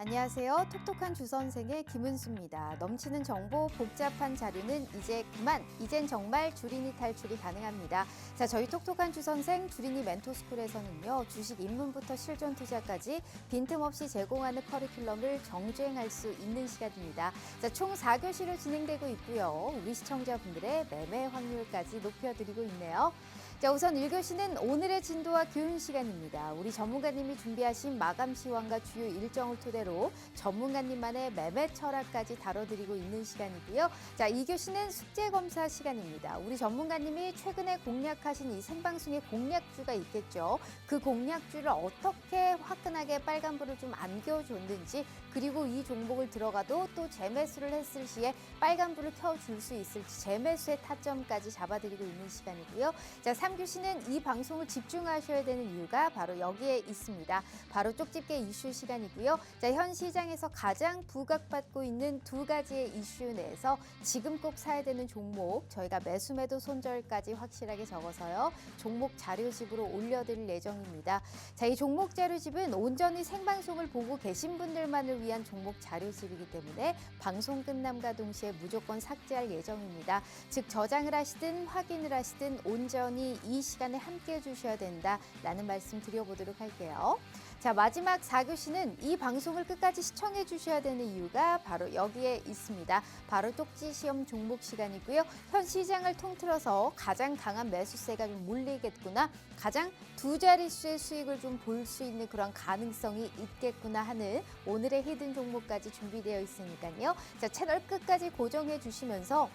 안녕하세요. 톡톡한 주선생의 김은수입니다. 넘치는 정보, 복잡한 자료는 이제 그만, 이젠 정말 주린이 탈출이 가능합니다. 자, 저희 톡톡한 주선생 주린이 멘토스쿨에서는요, 주식 입문부터 실전 투자까지 빈틈없이 제공하는 커리큘럼을 정주행할 수 있는 시간입니다. 자, 총 4교시로 진행되고 있고요. 우리 시청자분들의 매매 확률까지 높여드리고 있네요. 자, 우선 1교시는 오늘의 진도와 교훈 시간입니다. 우리 전문가님이 준비하신 마감 시황과 주요 일정을 토대로 전문가님만의 매매 철학까지 다뤄드리고 있는 시간이고요. 자, 2교시는 숙제 검사 시간입니다. 우리 전문가님이 최근에 공략하신 이 생방송의 공략주가 있겠죠. 그 공략주를 어떻게 화끈하게 빨간불을 좀 안겨줬는지, 그리고 이 종목을 들어가도 또 재매수를 했을 시에 빨간불을 켜줄 수 있을지 재매수의 타점까지 잡아드리고 있는 시간이고요. 자, 3교시는 이 방송을 집중하셔야 되는 이유가 바로 여기에 있습니다. 바로 쪽집게 이슈 시간이고요. 자, 현 시장에서 가장 부각받고 있는 두 가지의 이슈 내에서 지금 꼭 사야 되는 종목, 저희가 매수 매도 손절까지 확실하게 적어서요, 종목 자료집으로 올려드릴 예정입니다. 자, 이 종목 자료집은 온전히 생방송을 보고 계신 분들만을 위한 종목 자료집이기 때문에 방송 끝남과 동시에 무조건 삭제할 예정입니다. 즉, 저장을 하시든 확인을 하시든 온전히 이 시간에 함께 해주셔야 된다라는 말씀 드려보도록 할게요. 자, 마지막 4교시는 이 방송을 끝까지 시청해 주셔야 되는 이유가 바로 여기에 있습니다. 바로 쪽지 시험 종목 시간이고요. 현 시장을 통틀어서 가장 강한 매수세가 좀 몰리겠구나, 가장 두 자릿수의 수익을 좀 볼 수 있는 그런 가능성이 있겠구나 하는 오늘의 히든 종목까지 준비되어 있으니까요. 자, 채널 끝까지 고정해 주시면서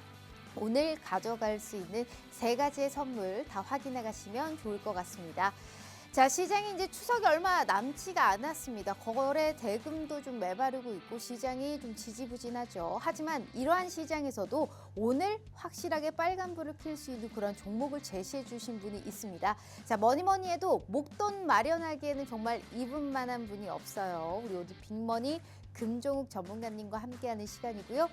오늘 가져갈 수 있는 세 가지의 선물 다 확인해 가시면 좋을 것 같습니다. 자, 시장이 이제 추석이 얼마 남지가 않았습니다. 거래 대금도 좀 매바르고 있고 시장이 좀 지지부진하죠. 하지만 이러한 시장에서도 오늘 확실하게 빨간불을 켤 수 있는 그런 종목을 제시해 주신 분이 있습니다. 자, 뭐니 해도 목돈 마련하기에는 정말 이분만한 분이 없어요. 우리 모두 빅머니 금종욱 전문가님과 함께하는 시간이고요.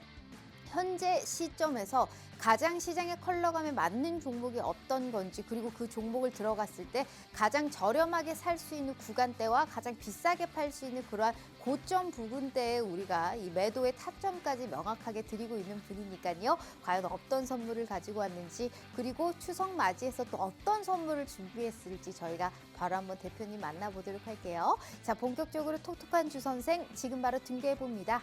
현재 시점에서 가장 시장의 컬러감에 맞는 종목이 어떤 건지, 그리고 그 종목을 들어갔을 때 가장 저렴하게 살 수 있는 구간대와 가장 비싸게 팔 수 있는 그러한 고점 부근대에 우리가 이 매도의 타점까지 명확하게 드리고 있는 분이니까요. 과연 어떤 선물을 가지고 왔는지, 그리고 추석 맞이해서 또 어떤 선물을 준비했을지 저희가 바로 한번 대표님 만나보도록 할게요. 자, 본격적으로 톡톡한 주선생 지금 바로 등교해 봅니다.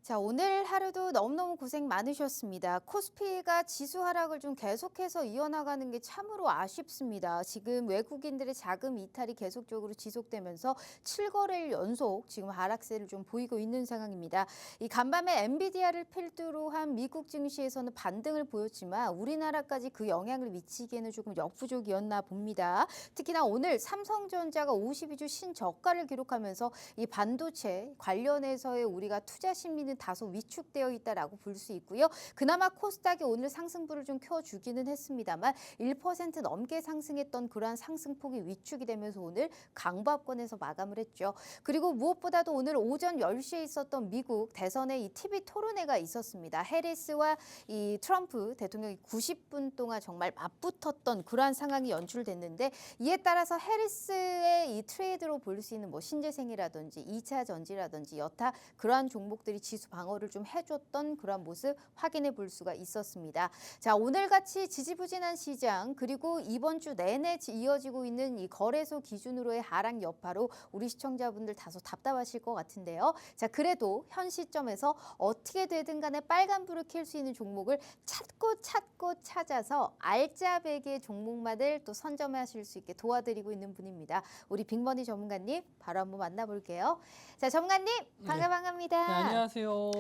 자, 오늘 하루도 너무너무 고생 많으셨습니다. 코스피가 지수 하락을 좀 계속해서 이어나가는 게 참으로 아쉽습니다. 지금 외국인들의 자금 이탈이 계속적으로 지속되면서 7거래일 연속 지금 하락세를 좀 보이고 있는 상황입니다. 이 간밤에 엔비디아를 필두로 한 미국 증시에서는 반등을 보였지만 우리나라까지 그 영향을 미치기에는 조금 역부족이었나 봅니다. 특히나 오늘 삼성전자가 52주 신저가를 기록하면서 이 반도체 관련해서의 우리가 투자 심리는 다소 위축되어 있다라고 볼 수 있고요. 그나마 코스닥이 오늘 상승부를 좀 켜주기는 했습니다만 1% 넘게 상승했던 그러한 상승폭이 위축이 되면서 오늘 강보합권에서 마감을 했죠. 그리고 무엇보다도 오늘 오전 10시에 있었던 미국 대선의 이 TV 토론회가 있었습니다. 해리스와 이 트럼프 대통령이 90분 동안 정말 맞붙었던 그러한 상황이 연출됐는데 이에 따라서 해리스의 이 트레이드로 볼 수 있는 뭐 신재생이라든지 2차 전지라든지 여타 그러한 종목들이 지수 방어를 좀 해줬던 그러한 모습 확인해 볼 수가 있었습니다. 자, 오늘같이 지지부진한 시장 그리고 이번 주 내내 이어지고 있는 이 거래소 기준으로의 하락 여파로 우리 시청자분들 다소 답답하실 것 같은데요. 자, 그래도 현 시점에서 어떻게 되든 간에 빨간불을 켤 수 있는 종목을 찾고 찾아서 알짜배기의 종목만을 또 선점하실 수 있게 도와드리고 있는 분입니다. 우리 빅머니 전문가님 바로 한번 만나볼게요. 자, 전문가님 반갑습니다. 네, 안녕하세요.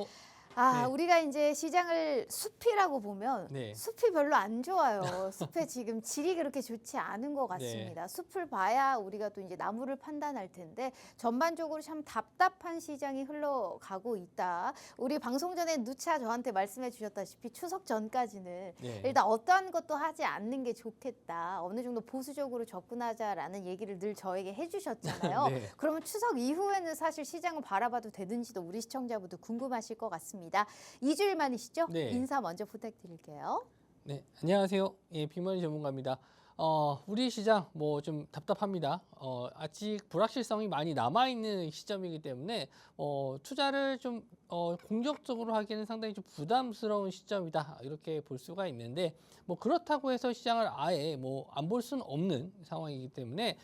아, 네. 우리가 이제 시장을 숲이라고 보면 네. 숲이 별로 안 좋아요. 숲에 지금 질이 그렇게 좋지 않은 것 같습니다. 숲을 봐야 우리가 또 이제 나무를 판단할 텐데 전반적으로 참 답답한 시장이 흘러가고 있다. 우리 방송 전에 누차 저한테 말씀해 주셨다시피 추석 전까지는 일단 어떠한 것도 하지 않는 게 좋겠다. 어느 정도 보수적으로 접근하자라는 얘기를 늘 저에게 해주셨잖아요. 네. 그러면 추석 이후에는 사실 시장을 바라봐도 되는지도 우리 시청자분들 궁금하실 것 같습니다. 2주일 만이시죠? 네. 인사 먼저 부탁드릴게요. 네, 안녕하세요. 예, 빅머니 전문가입니다. 우리 시장 뭐 좀 답답합니다. 아직 불확실성이 많이 남아 있는 시점이기 때문에 투자를 좀 공격적으로 하기에는 상당히 좀 부담스러운 시점이다 이렇게 볼 수가 있는데 뭐 그렇다고 해서 시장을 아예 뭐 안 볼 수는 없는 상황이기 때문에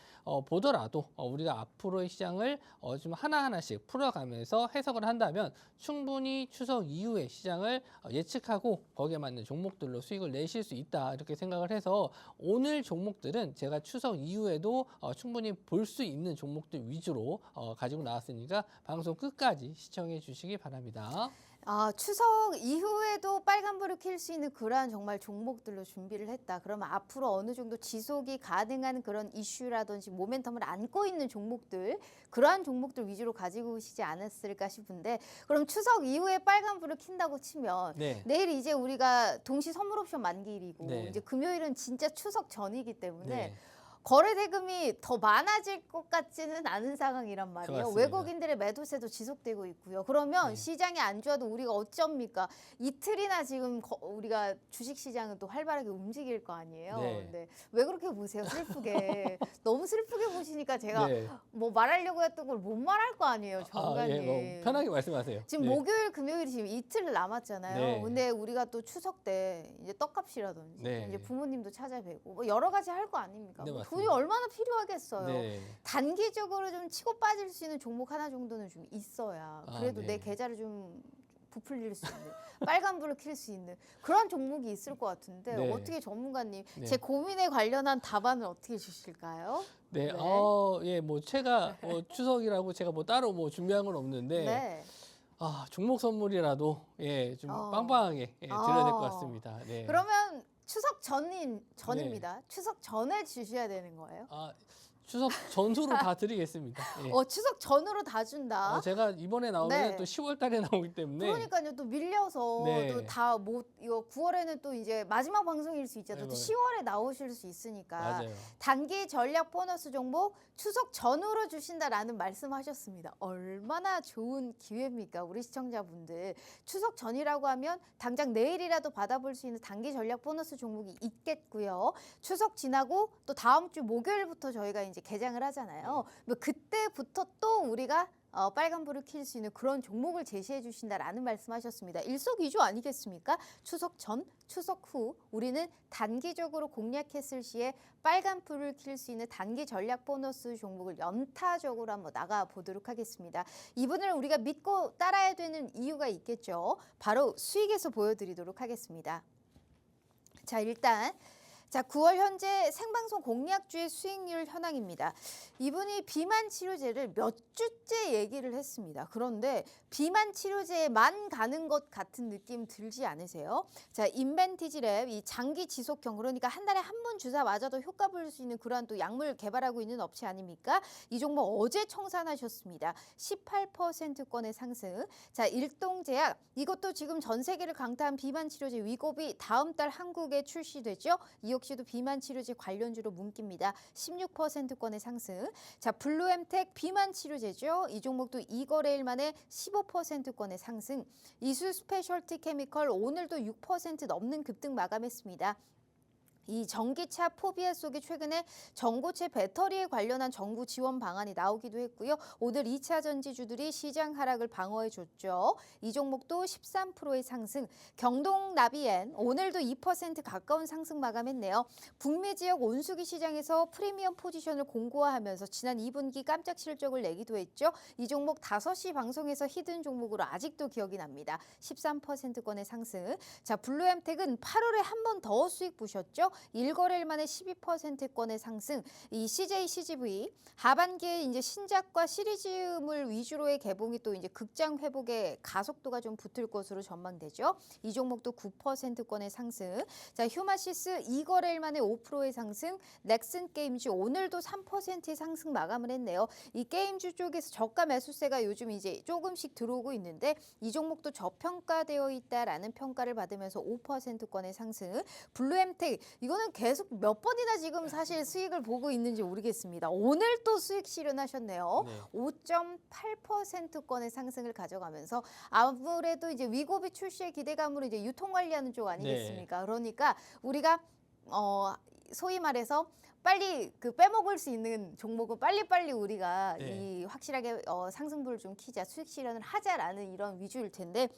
보더라도 우리가 앞으로의 시장을 좀 하나하나씩 풀어가면서 해석을 한다면 충분히 추석 이후의 시장을 예측하고 거기에 맞는 종목들로 수익을 내실 수 있다 이렇게 생각을 해서 오늘 종목들은 제가 추석 이후에도 충분히 볼 수 있는 종목들 위주로 가지고 나왔으니까 방송 끝까지 시청해 주시기 바랍니다. 아, 추석 이후에도 빨간불을 켤 수 있는 그러한 정말 종목들로 준비를 했다. 그러면 앞으로 어느 정도 지속이 가능한 그런 이슈라든지 모멘텀을 안고 있는 종목들, 그러한 종목들 위주로 가지고 오시지 않았을까 싶은데 그럼 추석 이후에 빨간불을 켠다고 치면 내일 이제 우리가 동시 선물 옵션 만기일이고 이제 금요일은 진짜 추석 전이기 때문에 거래 대금이 더 많아질 것 같지는 않은 상황이란 말이에요. 맞습니다. 외국인들의 매도세도 지속되고 있고요. 그러면 시장이 안 좋아도 우리가 어쩝니까? 이틀이나 지금 우리가 주식시장은 또 활발하게 움직일 거 아니에요. 근데 왜 그렇게 보세요? 슬프게. 너무 슬프게 보시니까 제가 뭐 말하려고 했던 걸 못 말할 거 아니에요, 전문가님. 뭐 편하게 말씀하세요. 지금 목요일, 금요일이 지금 이틀 남았잖아요. 근데 우리가 또 추석 때 이제 떡값이라든지 이제 부모님도 찾아뵈고 뭐 여러 가지 할 거 아닙니까? 돈이 얼마나 필요하겠어요. 단기적으로 좀 치고 빠질 수 있는 종목 하나 정도는 좀 있어야 그래도 내 계좌를 좀 부풀릴 수 있는 빨간불을 켤 수 있는 그런 종목이 있을 것 같은데 어떻게 전문가님 제 고민에 관련한 답안을 어떻게 주실까요? 뭐 제가 추석이라고 제가 뭐 따로 뭐 준비한 건 없는데 종목 선물이라도 좀 빵빵하게 드려야 될 것 같습니다. 그러면 추석 전입니다. 추석 전에 주셔야 되는 거예요? 추석 전후로 다 드리겠습니다. 추석 전후로 다 준다. 제가 이번에 나오면 또 10월 달에 나오기 때문에 그러니까요. 또 밀려서 또 다 못 이거 9월에는 또 이제 마지막 방송일 수 있잖아요. 또 10월에 나오실 수 있으니까 맞아요. 단기 전략 보너스 종목 추석 전후로 주신다라는 말씀하셨습니다. 얼마나 좋은 기회입니까? 우리 시청자분들. 추석 전이라고 하면 당장 내일이라도 받아볼 수 있는 단기 전략 보너스 종목이 있겠고요. 추석 지나고 또 다음 주 목요일부터 저희가 이제 개장을 하잖아요. 뭐 그때부터 또 우리가 빨간불을 켤 수 있는 그런 종목을 제시해 주신다라는 말씀하셨습니다. 일석이조 아니겠습니까? 추석 전, 추석 후 우리는 단기적으로 공략했을 시에 빨간불을 켤 수 있는 단기 전략 보너스 종목을 연타적으로 한번 나가 보도록 하겠습니다. 이분을 우리가 믿고 따라야 되는 이유가 있겠죠. 바로 수익에서 보여드리도록 하겠습니다. 자, 일단 자, 9월 현재 생방송 공약주의 수익률 현황입니다. 이분이 비만 치료제를 몇 주째 얘기를 했습니다. 그런데 비만 치료제에만 가는 것 같은 느낌 들지 않으세요? 자, 인벤티지랩 이 장기 지속형, 그러니까 한 달에 한 번 주사 맞아도 효과 볼 수 있는 그러한 또 약물 개발하고 있는 업체 아닙니까? 이 종목 어제 청산하셨습니다. 18%권의 상승. 자, 일동제약 이것도 지금 전 세계를 강타한 비만 치료제 위고비 다음 달 한국에 출시되죠. 이 역시도 비만 치료제 관련주로 문깁니다. 16%권의 상승. 자, 블루엠텍 비만 치료제죠. 이 종목도 2거래일 만에 15%권의 상승. 이수 스페셜티 케미컬 오늘도 6% 넘는 급등 마감했습니다. 이 전기차 포비아 속에 최근에 전고체 배터리에 관련한 정부 지원 방안이 나오기도 했고요. 오늘 2차 전지주들이 시장 하락을 방어해줬죠. 이 종목도 13%의 상승. 경동나비엔 오늘도 2% 가까운 상승 마감했네요. 북미 지역 온수기 시장에서 프리미엄 포지션을 공고화하면서 지난 2분기 깜짝 실적을 내기도 했죠. 이 종목 5시 방송에서 히든 종목으로 아직도 기억이 납니다. 13%권의 상승. 자, 블루엠텍은 8월에 한 번 더 수익 보셨죠? 1거래일 만에 12%권의 상승. 이 CJ CGV 하반기에 이제 신작과 시리즈물 위주로의 개봉이 또 이제 극장 회복의 가속도가 좀 붙을 것으로 전망되죠. 이 종목도 9%권의 상승. 자, 휴마시스 2거래일 만에 5%의 상승. 넥슨 게임즈 오늘도 3%의 상승 마감을 했네요. 이 게임즈 쪽에서 저가 매수세가 요즘 이제 조금씩 들어오고 있는데 이 종목도 저평가되어 있다라는 평가를 받으면서 5%권의 상승. 블루엠텍 이거는 계속 몇 번이나 지금 사실 수익을 보고 있는지 모르겠습니다. 오늘 또 수익 실현하셨네요. 네. 5.8%권의 상승을 가져가면서 아무래도 이제 위고비 출시의 기대감으로 이제 유통 관리하는 쪽 아니겠습니까? 그러니까 우리가 소위 말해서 빨리 그 빼먹을 수 있는 종목은 빨리빨리 우리가 네. 이 확실하게 상승분을 좀 키자, 수익 실현을 하자라는 이런 위주일 텐데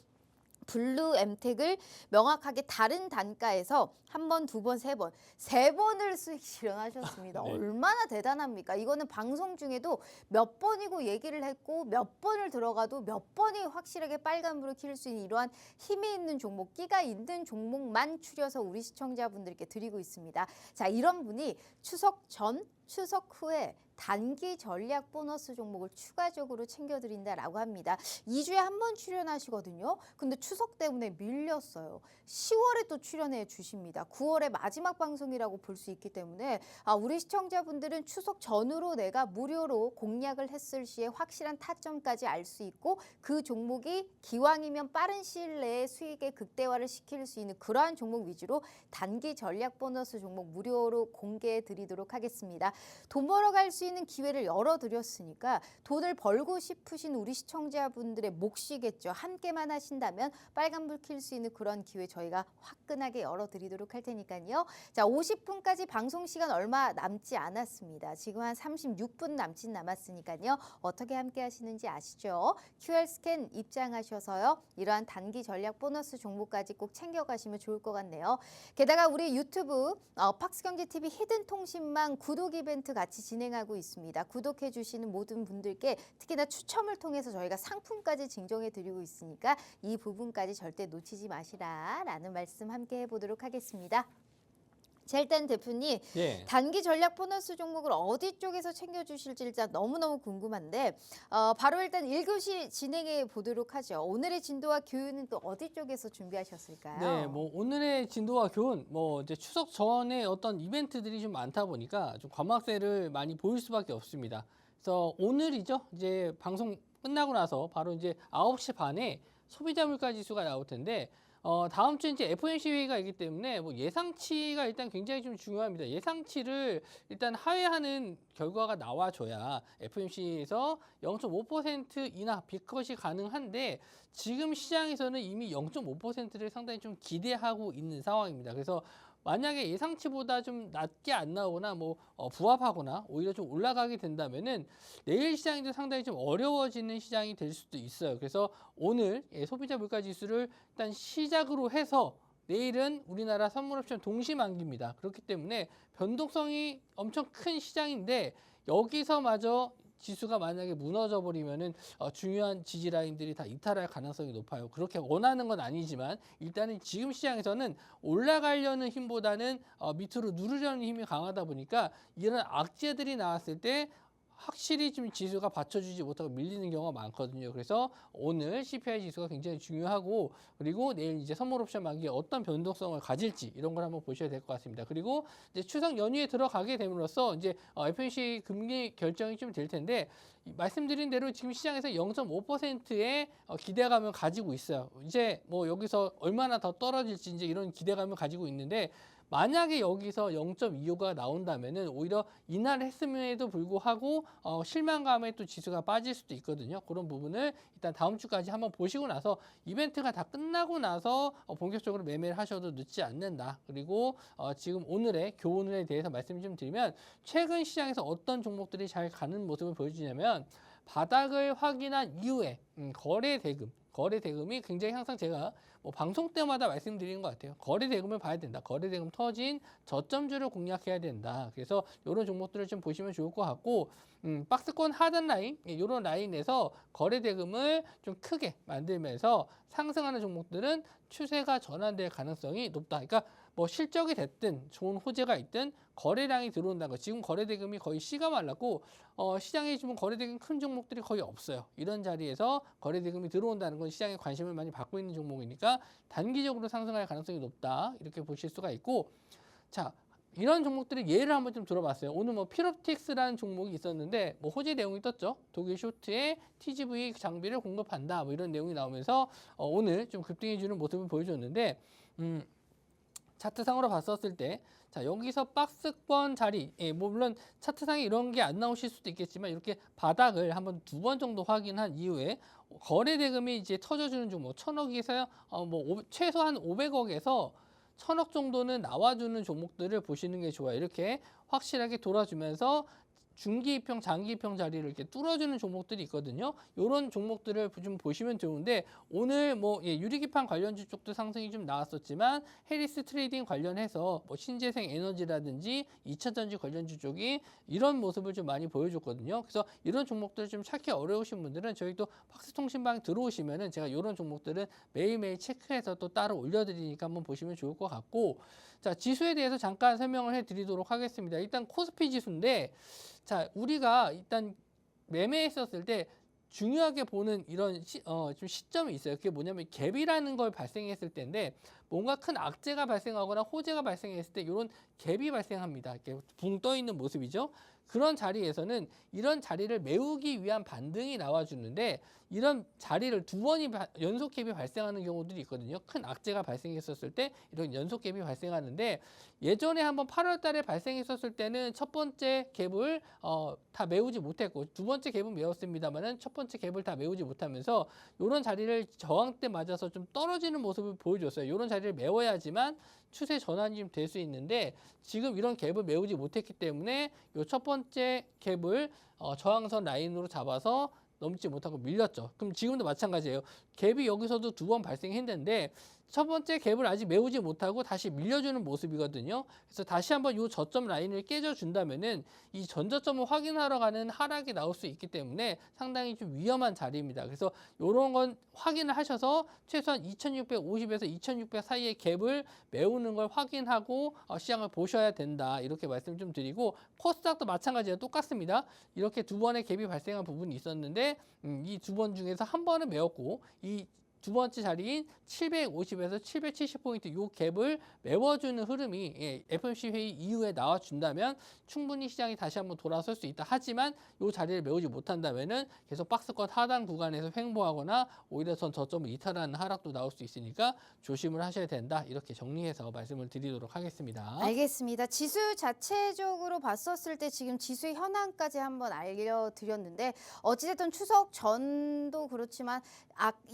블루엠텍을 명확하게 다른 단가에서 한 번, 두 번, 세 번, 세 번을 수익 실현하셨습니다. 네. 얼마나 대단합니까? 이거는 방송 중에도 몇 번이고 얘기를 했고 몇 번을 들어가도 몇 번이 확실하게 빨간불을 킬 수 있는 이러한 힘이 있는 종목, 끼가 있는 종목만 추려서 우리 시청자분들께 드리고 있습니다. 자, 이런 분이 추석 전, 추석 후에 단기 전략 보너스 종목을 추가적으로 챙겨드린다라고 합니다. 2주에 한 번 출연하시거든요. 근데 추석 때문에 밀렸어요. 10월에 또 출연해 주십니다. 9월의 마지막 방송이라고 볼 수 있기 때문에 우리 시청자분들은 추석 전으로 내가 무료로 공략을 했을 시에 확실한 타점까지 알 수 있고 그 종목이 기왕이면 빠른 시일 내에 수익의 극대화를 시킬 수 있는 그러한 종목 위주로 단기 전략 보너스 종목 무료로 공개해 드리도록 하겠습니다. 돈 벌어갈 수 있는 기회를 열어드렸으니까 돈을 벌고 싶으신 우리 시청자분들의 몫이겠죠. 함께만 하신다면 빨간불 킬 수 있는 그런 기회 저희가 화끈하게 열어드리도록 할 테니까요. 자, 50분까지 방송 시간 얼마 남지 않았습니다. 지금 한 36분 남짓 남았으니까요. 어떻게 함께 하시는지 아시죠? QR 스캔 입장하셔서요. 이러한 단기 전략 보너스 종목까지 꼭 챙겨가시면 좋을 것 같네요. 게다가 우리 유튜브 팍스경제TV 히든 통신망 구독 이벤트 같이 진행하고 있습니다. 구독해 주시는 모든 분들께 특히나 추첨을 통해서 저희가 상품까지 증정해 드리고 있으니까 이 부분까지 절대 놓치지 마시라라는 말씀 함께 해보도록 하겠습니다. 자, 일단 대표님 예. 단기 전략 보너스 종목을 어디 쪽에서 챙겨주실지 일단 너무너무 궁금한데 바로 일단 1교시 진행해 보도록 하죠. 오늘의 진도와 교훈은 또 어디 쪽에서 준비하셨을까요? 네, 뭐 오늘의 진도와 교훈, 뭐 이제 추석 전에 어떤 이벤트들이 좀 많다 보니까 좀 관망세를 많이 보일 수밖에 없습니다. 그래서 오늘이죠. 이제 방송 끝나고 나서 바로 이제 9시 반에 소비자 물가 지수가 나올 텐데 다음 주에 이제 FOMC 회의가 있기 때문에 뭐 예상치가 일단 굉장히 좀 중요합니다. 예상치를 일단 하회하는 결과가 나와줘야 FOMC에서 0.5% 인하 비컷이 가능한데 지금 시장에서는 이미 0.5%를 상당히 좀 기대하고 있는 상황입니다. 그래서 만약에 예상치보다 좀 낮게 안 나오거나 뭐 부합하거나 오히려 좀 올라가게 된다면은 내일 시장이 상당히 좀 어려워지는 시장이 될 수도 있어요. 그래서 오늘 소비자 물가 지수를 일단 시작으로 해서 내일은 우리나라 선물옵션 동시만기입니다. 그렇기 때문에 변동성이 엄청 큰 시장인데 여기서마저 지수가 만약에 무너져 버리면은 중요한 지지 라인들이 다 이탈할 가능성이 높아요. 그렇게 원하는 건 아니지만 일단은 지금 시장에서는 올라가려는 힘보다는 밑으로 누르려는 힘이 강하다 보니까 이런 악재들이 나왔을 때 확실히 좀 지수가 받쳐주지 못하고 밀리는 경우가 많거든요. 그래서 오늘 CPI 지수가 굉장히 중요하고 그리고 내일 이제 선물 옵션 만기에 어떤 변동성을 가질지 이런 걸 한번 보셔야 될 것 같습니다. 그리고 이제 추석 연휴에 들어가게 됨으로써 이제 FOMC 금리 결정이 좀 될 텐데 말씀드린 대로 지금 시장에서 0.5%의 기대감을 가지고 있어요. 이제 뭐 여기서 얼마나 더 떨어질지 이제 이런 기대감을 가지고 있는데 만약에 여기서 0.25가 나온다면은 오히려 이날 했음에도 불구하고 실망감에 또 지수가 빠질 수도 있거든요. 그런 부분을 일단 다음 주까지 한번 보시고 나서 이벤트가 다 끝나고 나서 본격적으로 매매를 하셔도 늦지 않는다. 그리고 지금 오늘의 교훈에 대해서 말씀 좀 드리면 최근 시장에서 어떤 종목들이 잘 가는 모습을 보여주냐면 바닥을 확인한 이후에 거래 대금이 굉장히 항상 제가 뭐 방송 때마다 말씀드리는 것 같아요. 거래 대금을 봐야 된다. 거래 대금 터진 저점주를 공략해야 된다. 그래서 이런 종목들을 좀 보시면 좋을 것 같고 박스권 하단 라인 이런 라인에서 거래 대금을 좀 크게 만들면서 상승하는 종목들은 추세가 전환될 가능성이 높다. 그러니까 뭐 실적이 됐든 좋은 호재가 있든 거래량이 들어온다는 거. 지금 거래 대금이 거의 씨가 말랐고 시장에 지금 거래 대금 큰 종목들이 거의 없어요. 이런 자리에서 거래 대금이 들어온다는 건 시장에 관심을 많이 받고 있는 종목이니까 단기적으로 상승할 가능성이 높다. 이렇게 보실 수가 있고 자. 이런 종목들의 예를 한번 좀 들어봤어요. 오늘 뭐 피롭틱스라는 종목이 있었는데 뭐 호재 내용이 떴죠. 독일 쇼트에 TGV 장비를 공급한다. 뭐 이런 내용이 나오면서 오늘 좀 급등해주는 모습을 보여줬는데 차트상으로 봤었을 때, 자, 여기서 박스권 자리, 뭐 물론 차트상에 이런 게 안 나오실 수도 있겠지만 이렇게 바닥을 한번 2번 정도 확인한 이후에 거래 대금이 이제 터져주는 종목, 1,000억에서 최소한 500억에서 1,000억 정도는 나와주는 종목들을 보시는 게 좋아요. 이렇게 확실하게 돌아주면서 중기 입형, 장기 입형 자리를 이렇게 뚫어주는 종목들이 있거든요. 이런 종목들을 좀 보시면 좋은데 오늘 뭐 유리기판 관련주 쪽도 상승이 좀 나왔었지만 해리스 트레이딩 관련해서 뭐 신재생 에너지라든지 2차전지 관련주 쪽이 이런 모습을 좀 많이 보여줬거든요. 그래서 이런 종목들을 좀 찾기 어려우신 분들은 저희 또 박스통신방 들어오시면은 제가 이런 종목들은 매일매일 체크해서 또 따로 올려드리니까 한번 보시면 좋을 것 같고 자 지수에 대해서 잠깐 설명을 해드리도록 하겠습니다. 일단 코스피 지수인데 자, 우리가 일단 매매했었을 때 중요하게 보는 이런 좀 시점이 있어요. 그게 뭐냐면 갭이라는 걸 발생했을 때인데 뭔가 큰 악재가 발생하거나 호재가 발생했을 때 이런 갭이 발생합니다. 이렇게 붕 떠 있는 모습이죠. 그런 자리에서는 이런 자리를 메우기 위한 반등이 나와주는데 이런 자리를 2번이 연속 갭이 발생하는 경우들이 있거든요. 큰 악재가 발생했었을 때 이런 연속 갭이 발생하는데 예전에 한번 8월 달에 발생했었을 때는 첫 번째 갭을 다 메우지 못했고 두 번째 갭은 메웠습니다만은 첫 번째 갭을 다 메우지 못하면서 이런 자리를 저항 때 맞아서 좀 떨어지는 모습을 보여줬어요. 이런 자리를 메워야지만 추세 전환이 좀 될 수 있는데 지금 이런 갭을 메우지 못했기 때문에 이 첫 번째 갭을 저항선 라인으로 잡아서 넘지 못하고 밀렸죠. 그럼 지금도 마찬가지예요. 갭이 여기서도 2번 발생했는데 첫 번째 갭을 아직 메우지 못하고 다시 밀려주는 모습이거든요. 그래서 다시 한번 이 저점 라인을 깨져준다면은 이 전저점을 확인하러 가는 하락이 나올 수 있기 때문에 상당히 좀 위험한 자리입니다. 그래서 이런 건 확인을 하셔서 최소한 2,650에서 2,600 사이의 갭을 메우는 걸 확인하고 시장을 보셔야 된다. 이렇게 말씀 좀 드리고 코스닥도 마찬가지예요. 똑같습니다. 이렇게 2번의 갭이 발생한 부분이 있었는데 이 2번 중에서 한 번은 메웠고 이 두 번째 자리인 750에서 770포인트 이 갭을 메워주는 흐름이 FOMC 회의 이후에 나와준다면 충분히 시장이 다시 한번 돌아설 수 있다. 하지만 이 자리를 메우지 못한다면은 계속 박스권 하단 구간에서 횡보하거나 오히려 전 저점을 이탈하는 하락도 나올 수 있으니까 조심을 하셔야 된다. 이렇게 정리해서 말씀을 드리도록 하겠습니다. 알겠습니다. 지수 자체적으로 봤었을 때 지금 지수의 현황까지 한번 알려드렸는데 어찌됐든 추석 전도 그렇지만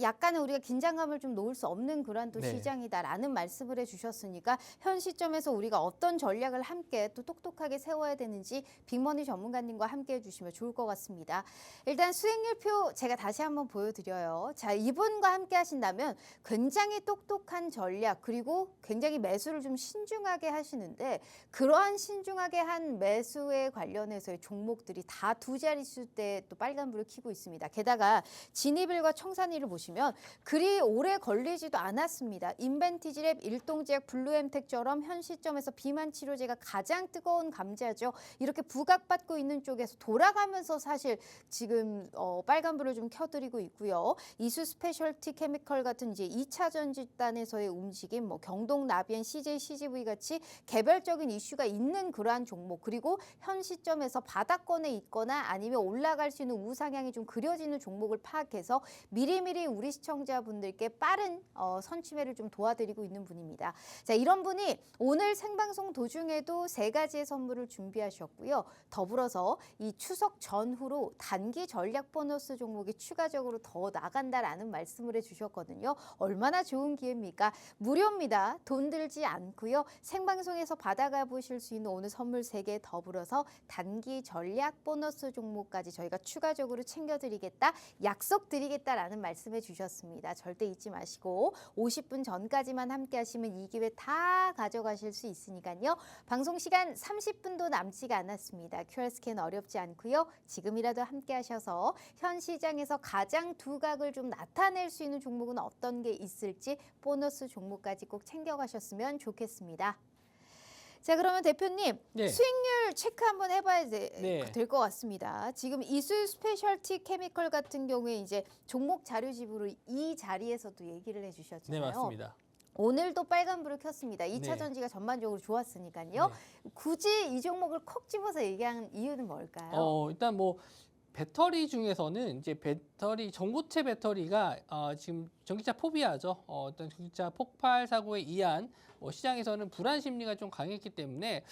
약간은 우리가 긴장감을 좀 놓을 수 없는 그런 또 네. 시장이다라는 말씀을 해주셨으니까 현 시점에서 우리가 어떤 전략을 함께 또 똑똑하게 세워야 되는지 빅머니 전문가님과 함께 해주시면 좋을 것 같습니다. 일단 수익률표 제가 다시 한번 보여드려요. 자, 이분과 함께 하신다면 굉장히 똑똑한 전략 그리고 굉장히 매수를 좀 신중하게 하시는데 그러한 신중하게 한 매수에 관련해서의 종목들이 다 두 자릿수대 또 빨간불을 켜고 있습니다. 게다가 진이빌과 청산이를 보시면 그리 오래 걸리지도 않았습니다. 인벤티지랩, 일동제약, 블루엠텍처럼 현 시점에서 비만 치료제가 가장 뜨거운 감자죠. 이렇게 부각받고 있는 쪽에서 돌아가면서 사실 지금 빨간불을 좀 켜드리고 있고요. 이수 스페셜티 케미컬 같은 이제 2차 전지단에서의 움직임, 뭐 경동 나비엔, CJ, CGV 같이 개별적인 이슈가 있는 그러한 종목 그리고 현 시점에서 바닥권에 있거나 아니면 올라갈 수 있는 우상향이 좀 그려지는 종목을 파악해서 미리미리 우리 시청자분들께 빠른 선취매를 좀 도와드리고 있는 분입니다. 자, 이런 분이 오늘 생방송 도중에도 3가지의 선물을 준비하셨고요. 더불어서 이 추석 전후로 단기 전략 보너스 종목이 추가적으로 더 나간다라는 말씀을 해주셨거든요. 얼마나 좋은 기회입니까? 무료입니다. 돈 들지 않고요. 생방송에서 받아가 보실 수 있는 오늘 선물 3개 더불어서 단기 전략 보너스 종목까지 저희가 추가적으로 챙겨드리겠다, 약속드리겠다라는 말씀해 주셨습니다. 절대 잊지 마시고 50분 전까지만 함께 하시면 이 기회 다 가져가실 수 있으니까요. 방송 시간 30분도 남지가 않았습니다. QR 스캔 어렵지 않고요. 지금이라도 함께 하셔서 현 시장에서 가장 두각을 좀 나타낼 수 있는 종목은 어떤 게 있을지 보너스 종목까지 꼭 챙겨가셨으면 좋겠습니다. 자, 그러면 대표님 네. 수익률 체크 한번 해봐야 네. 될 것 같습니다. 지금 이수 스페셜티 케미컬 같은 경우에 이제 종목 자료집으로 이 자리에서도 얘기를 해주셨잖아요. 네, 맞습니다. 오늘도 빨간불을 켰습니다. 2차 네. 전지가 전반적으로 좋았으니까요. 네. 굳이 이 종목을 콕 집어서 얘기한 이유는 뭘까요? 일단 뭐 배터리 중에서는 이제 전고체 배터리가 지금 전기차 포비아죠. 어떤 전기차 폭발 사고에 의한 시장에서는 불안 심리가 좀 강했기 때문에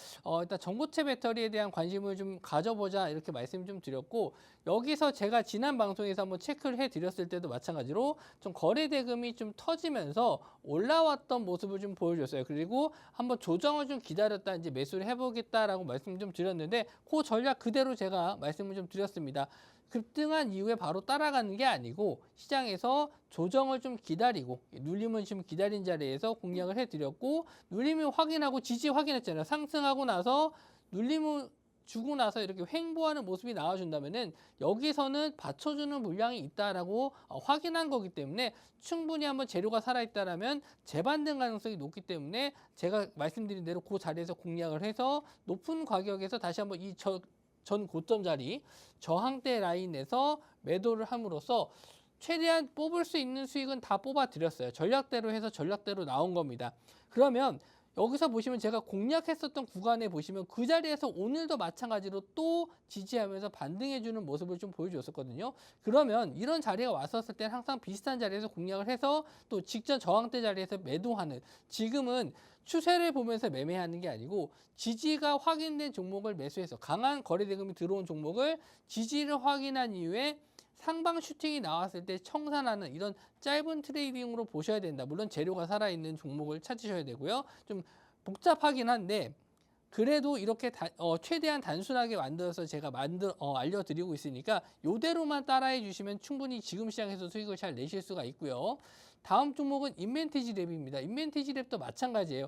일단 전고체 배터리에 대한 관심을 좀 가져보자 이렇게 말씀 좀 드렸고, 여기서 제가 지난 방송에서 한번 체크를 해드렸을 때도 마찬가지로 좀 거래 대금이 좀 터지면서 올라왔던 모습을 좀 보여줬어요. 그리고 한번 조정을 좀 기다렸다 이제 매수를 해보겠다라고 말씀 좀 드렸는데 그 전략 그대로 제가 말씀을 좀 드렸습니다. 급등한 이후에 바로 따라가는 게 아니고 시장에서 조정을 좀 기다리고, 눌림을 지금 기다린 자리에서 공략을 해드렸고, 눌림을 확인하고 지지 확인했잖아요. 상승하고 나서 눌림을 주고 나서 이렇게 횡보하는 모습이 나와준다면은 여기서는 받쳐주는 물량이 있다라고 확인한 거기 때문에 충분히 한번 재료가 살아있다라면 재반등 가능성이 높기 때문에 제가 말씀드린 대로 그 자리에서 공략을 해서 높은 가격에서 다시 한번 이 전 고점 자리 저항대 라인에서 매도를 함으로써 최대한 뽑을 수 있는 수익은 다 뽑아 드렸어요. 전략대로 해서 전략대로 나온 겁니다. 그러면 여기서 보시면 제가 공략했었던 구간에 보시면 그 자리에서 오늘도 마찬가지로 또 지지하면서 반등해주는 모습을 좀 보여줬었거든요. 그러면 이런 자리가 왔었을 때는 항상 비슷한 자리에서 공략을 해서 또 직전 저항대 자리에서 매도하는, 지금은 추세를 보면서 매매하는 게 아니고 지지가 확인된 종목을 매수해서 강한 거래 대금이 들어온 종목을 지지를 확인한 이후에 상방 슈팅이 나왔을 때 청산하는 이런 짧은 트레이딩으로 보셔야 된다. 물론 재료가 살아있는 종목을 찾으셔야 되고요. 좀 복잡하긴 한데 그래도 이렇게 최대한 단순하게 만들어서 제가 알려드리고 있으니까 이대로만 따라해 주시면 충분히 지금 시장에서 수익을 잘 내실 수가 있고요. 다음 종목은 인벤티지랩입니다. 인벤티지랩도 마찬가지예요.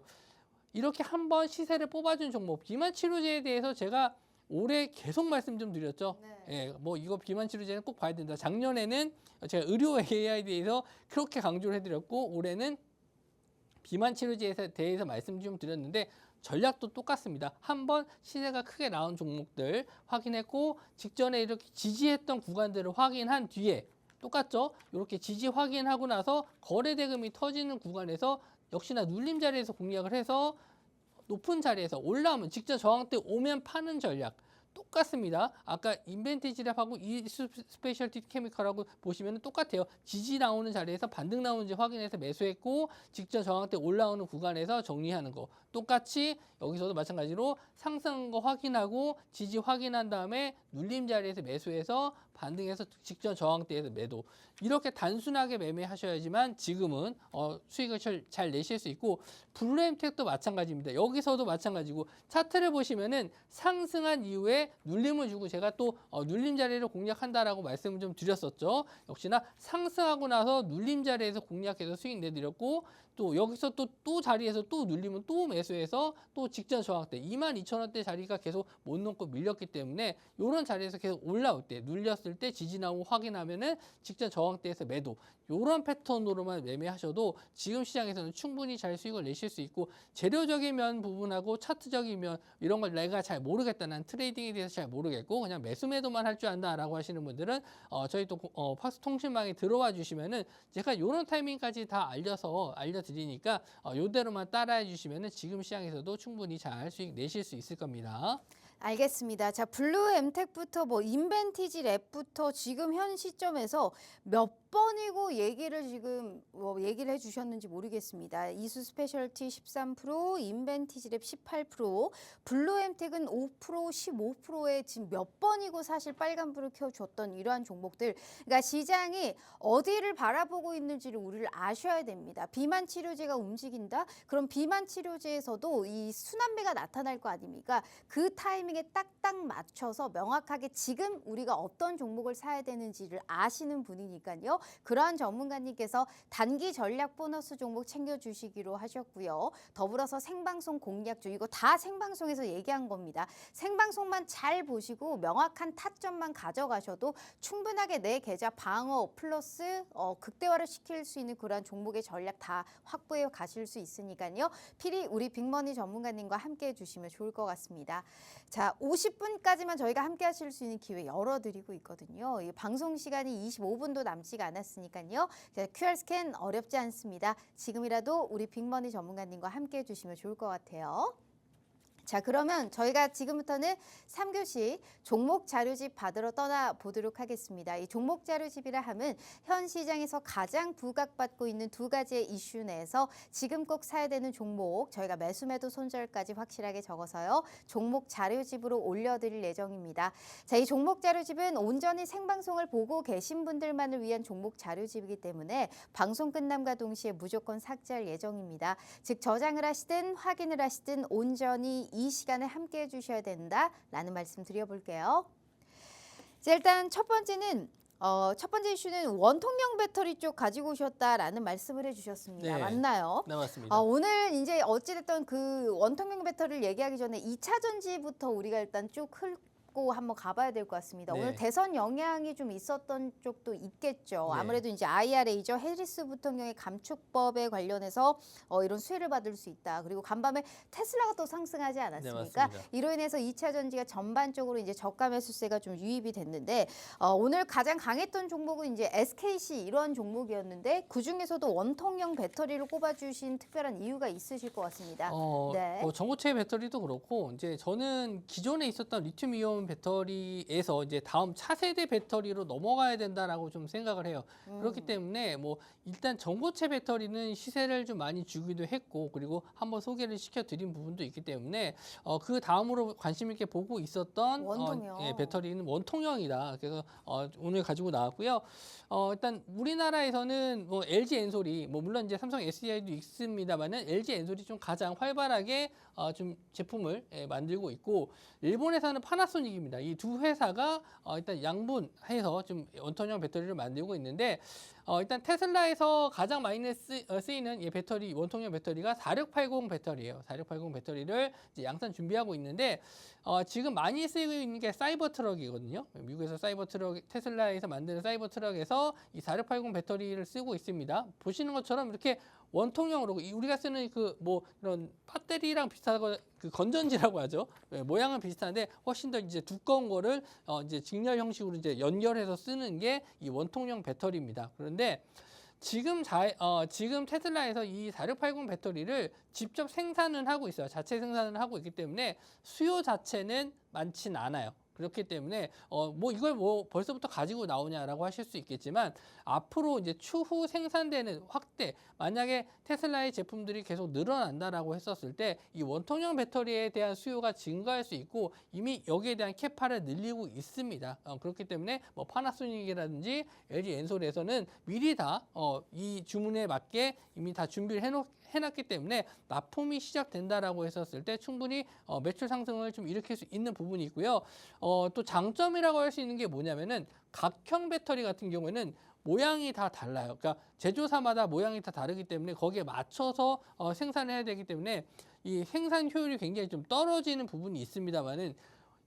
이렇게 한번 시세를 뽑아준 종목, 비만 치료제에 대해서 제가 올해 계속 말씀 좀 드렸죠. 네. 예, 뭐 이거 비만 치료제는 꼭 봐야 된다. 작년에는 제가 의료 AI에 대해서 그렇게 강조를 해드렸고, 올해는 비만 치료제에 대해서 말씀 좀 드렸는데 전략도 똑같습니다. 한번 시세가 크게 나온 종목들 확인했고, 직전에 이렇게 지지했던 구간들을 확인한 뒤에 똑같죠. 이렇게 지지 확인하고 나서 거래 대금이 터지는 구간에서 역시나 눌림 자리에서 공략을 해서 높은 자리에서 올라오면 직전 저항대 오면 파는 전략, 똑같습니다. 아까 인벤티지랩하고 이 스페셜티 케미컬하고 보시면 똑같아요. 지지 나오는 자리에서 반등 나오는지 확인해서 매수했고 직전 저항대 올라오는 구간에서 정리하는 거. 똑같이 여기서도 마찬가지로 상승한 거 확인하고 지지 확인한 다음에 눌림 자리에서 매수해서 반등해서 직전 저항대에서 매도. 이렇게 단순하게 매매하셔야지만 지금은 수익을 잘 내실 수 있고 블루엠텍도 마찬가지입니다. 여기서도 마찬가지고 차트를 보시면은 상승한 이후에 눌림을 주고 제가 또 눌림 자리를 공략한다라고 말씀을 좀 드렸었죠. 역시나 상승하고 나서 눌림 자리에서 공략해서 수익 내드렸고 또 여기서 또 자리에서 또 눌리면 또 매수해서 또 직전 저항대 22,000원대 자리가 계속 못 넘고 밀렸기 때문에 이런 자리에서 계속 올라올 때 눌렸을 때 지지 나오고 확인하면은 직전 저항대에서 매도 이런 패턴으로만 매매하셔도 지금 시장에서는 충분히 잘 수익을 내실 수 있고 재료적인 면 부분하고 차트적인 면 이런 걸 내가 잘 모르겠다 난 트레이딩에 대해서 잘 모르겠고 그냥 매수 매도만 할 줄 안다라고 하시는 분들은 저희 또 팍스 통신망에 들어와 주시면은 제가 이런 타이밍까지 다 알려드리니까 이대로만 따라해 주시면은 지금 시장에서도 충분히 잘 수익 내실 수 있을 겁니다. 알겠습니다. 자, 블루엠텍부터 뭐 인벤티지 랩부터 지금 현 시점에서 몇 번이고 얘기를 얘기를 해주셨는지 모르겠습니다. 이수 스페셜티 13%, 인벤티지 랩 18%, 블루엠텍은 5%, 15%에 지금 몇 번이고 사실 빨간불을 켜줬던 이러한 종목들. 그러니까 시장이 어디를 바라보고 있는지를 우리를 아셔야 됩니다. 비만 치료제가 움직인다? 그럼 비만 치료제에서도 이 순환매가 나타날 거 아닙니까? 그 타이밍에 딱딱 맞춰서 명확하게 지금 우리가 어떤 종목을 사야 되는지를 아시는 분이니까요. 그러한 전문가님께서 단기 전략 보너스 종목 챙겨주시기로 하셨고요. 더불어서 생방송 공략주 이거 다 생방송에서 얘기한 겁니다. 생방송만 잘 보시고 명확한 타점만 가져가셔도 충분하게 내 계좌 방어 플러스 극대화를 시킬 수 있는 그러한 종목의 전략 다 확보해 가실 수 있으니까요. 필히 우리 빅머니 전문가님과 함께 해주시면 좋을 것 같습니다. 자, 50분까지만 저희가 함께 하실 수 있는 기회 열어드리고 있거든요. 이 방송 시간이 25분도 남지가 않았으니까요. QR 스캔 어렵지 않습니다. 지금이라도 우리 빅머니 전문가님과 함께 해주시면 좋을 것 같아요. 자, 그러면 저희가 지금부터는 3교시 종목 자료집 받으러 떠나보도록 하겠습니다. 이 종목 자료집이라 하면 현 시장에서 가장 부각받고 있는 두 가지의 이슈 내에서 지금 꼭 사야 되는 종목 저희가 매수 매도 손절까지 확실하게 적어서요. 종목 자료집으로 올려드릴 예정입니다. 자, 이 종목 자료집은 온전히 생방송을 보고 계신 분들만을 위한 종목 자료집이기 때문에 방송 끝남과 동시에 무조건 삭제할 예정입니다. 즉 저장을 하시든 확인을 하시든 온전히 이 시간에 함께 해주셔야 된다라는 말씀 드려볼게요. 자, 일단 첫 번째 이슈는 원통형 배터리 쪽 가지고 오셨다라는 말씀을 해주셨습니다. 네. 맞나요? 네, 맞습니다. 오늘 이제 어찌됐든 그 원통형 배터리를 얘기하기 전에 2차 전지부터 우리가 일단 쭉 한번 가봐야 될 것 같습니다. 네. 오늘 대선 영향이 좀 있었던 쪽도 있겠죠. 네. 아무래도 이제 IRA죠. 해리스 부통령의 감축법에 관련해서 이런 수혜를 받을 수 있다. 그리고 간밤에 테슬라가 또 상승하지 않았습니까? 네, 이로 인해서 2차 전지가 전반적으로 이제 저가 매수세가 좀 유입이 됐는데 오늘 가장 강했던 종목은 이제 SKC 이런 종목이었는데 그 중에서도 원통형 배터리를 꼽아주신 특별한 이유가 있으실 것 같습니다. 네. 뭐 전고체 배터리도 그렇고 이제 저는 기존에 있었던 리튬이온 배터리에서 이제 다음 차세대 배터리로 넘어가야 된다라고 좀 생각을 해요. 그렇기 때문에 뭐 일단 전고체 배터리는 시세를 좀 많이 주기도 했고 그리고 한번 소개를 시켜드린 부분도 있기 때문에 그 다음으로 관심 있게 보고 있었던 원통형. 배터리는 원통형이다. 그래서 오늘 가지고 나왔고요. 일단 우리나라에서는 뭐 LG 엔솔이 뭐 물론 이제 삼성 SDI도 있습니다만은 LG 엔솔이 좀 가장 활발하게 좀 제품을 만들고 있고 일본에서는 파나소닉입니다. 이 두 회사가 일단 양분해서 좀 원통형 배터리를 만들고 있는데 일단 테슬라에서 가장 많이 쓰이는 이 배터리 원통형 배터리가 4680 배터리예요. 4680 배터리를 이제 양산 준비하고 있는데 지금 많이 쓰이고 있는 게 사이버 트럭이거든요. 미국에서 사이버 트럭 테슬라에서 만드는 사이버 트럭에서 이 4680 배터리를 쓰고 있습니다. 보시는 것처럼 이렇게 원통형으로 우리가 쓰는 그 뭐 이런 배터리랑 비슷하고 그 건전지라고 하죠. 모양은 비슷한데 훨씬 더 이제 두꺼운 거를 이제 직렬 형식으로 이제 연결해서 쓰는 게 이 원통형 배터리입니다. 그런데 지금 테슬라에서 이 4680 배터리를 직접 생산은 하고 있어요. 자체 생산을 하고 있기 때문에 수요 자체는 많진 않아요. 그렇기 때문에 뭐 이걸 뭐 벌써부터 가지고 나오냐라고 하실 수 있겠지만 앞으로 이제 추후 생산되는 확대, 만약에 테슬라의 제품들이 계속 늘어난다라고 했었을 때 이 원통형 배터리에 대한 수요가 증가할 수 있고 이미 여기에 대한 캐파를 늘리고 있습니다. 그렇기 때문에 뭐 파나소닉이라든지 LG 엔솔에서는 미리 다 이 주문에 맞게 이미 다 준비를 해놨기 때문에 납품이 시작된다라고 했었을 때 충분히 매출 상승을 좀 일으킬 수 있는 부분이 있고요. 또 장점이라고 할 수 있는 게 뭐냐면은 각형 배터리 같은 경우에는 모양이 다 달라요. 그러니까 제조사마다 모양이 다 다르기 때문에 거기에 맞춰서 생산해야 되기 때문에 이 생산 효율이 굉장히 좀 떨어지는 부분이 있습니다만은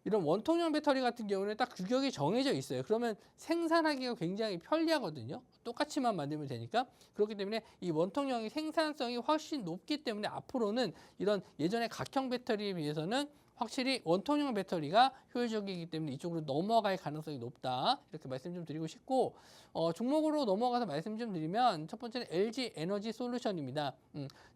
이런 원통형 배터리 같은 경우는 딱 규격이 정해져 있어요. 그러면 생산하기가 굉장히 편리하거든요. 똑같이만 만들면 되니까. 그렇기 때문에 이 원통형이 생산성이 훨씬 높기 때문에 앞으로는 이런 예전의 각형 배터리에 비해서는 확실히 원통형 배터리가 효율적이기 때문에 이쪽으로 넘어갈 가능성이 높다. 이렇게 말씀 좀 드리고 싶고 종목으로 넘어가서 말씀 좀 드리면 첫 번째는 LG 에너지 솔루션입니다.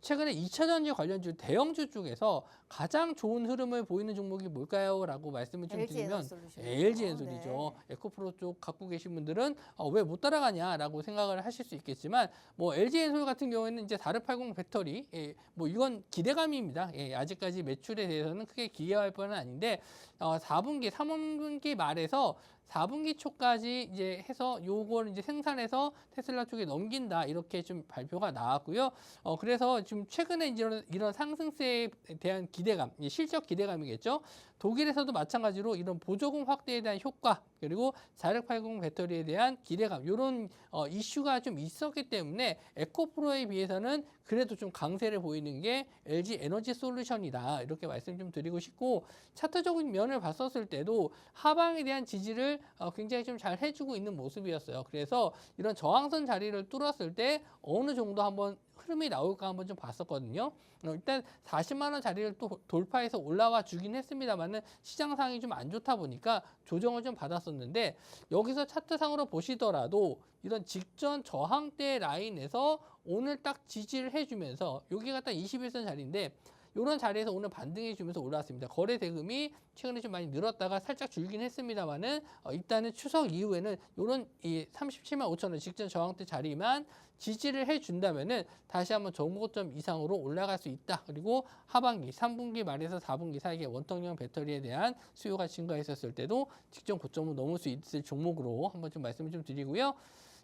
최근에 2차 전지 관련주 대형주 쪽에서 가장 좋은 흐름을 보이는 종목이 뭘까요? 라고 말씀을 좀 드리면 LG 엔솔이죠. 네. 에코프로 쪽 갖고 계신 분들은 왜 못 따라가냐라고 생각을 하실 수 있겠지만 뭐 LG 엔솔 같은 경우에는 이제 4680 배터리 뭐 이건 기대감입니다. 아직까지 매출에 대해서는 크게 기대할 바는 아닌데 4분기, 3분기 말에서 4분기 초까지 이제 해서 요걸 이제 생산해서 테슬라 쪽에 넘긴다 이렇게 좀 발표가 나왔고요. 그래서 지금 최근에 이런 상승세에 대한 기대감, 실적 기대감이겠죠. 독일에서도 마찬가지로 이런 보조금 확대에 대한 효과 그리고 4680 배터리에 대한 기대감 이런 이슈가 좀 있었기 때문에 에코프로에 비해서는 그래도 좀 강세를 보이는 게 LG 에너지 솔루션이다 이렇게 말씀 좀 드리고 싶고 차트적인 면을 봤었을 때도 하방에 대한 지지를 굉장히 좀 잘 해주고 있는 모습이었어요. 그래서 이런 저항선 자리를 뚫었을 때 어느 정도 한번 흐름이 나올까 한번 좀 봤었거든요. 일단 40만 원 자리를 또 돌파해서 올라와 주긴 했습니다만은 시장 상황이 좀 안 좋다 보니까 조정을 좀 받았었는데 여기서 차트상으로 보시더라도 이런 직전 저항대 라인에서 오늘 딱 지지를 해주면서 여기가 딱 21선 자리인데 이런 자리에서 오늘 반등해 주면서 올라왔습니다. 거래 대금이 최근에 좀 많이 늘었다가 살짝 줄긴 했습니다만은 일단은 추석 이후에는 이런 이 37만 5천 원 직전 저항대 자리만 지지를 해준다면은 다시 한번 전고점 이상으로 올라갈 수 있다. 그리고 하반기 3분기 말에서 4분기 사이에 원통형 배터리에 대한 수요가 증가했었을 때도 직전 고점을 넘을 수 있을 종목으로 한번 좀 말씀을 좀 드리고요.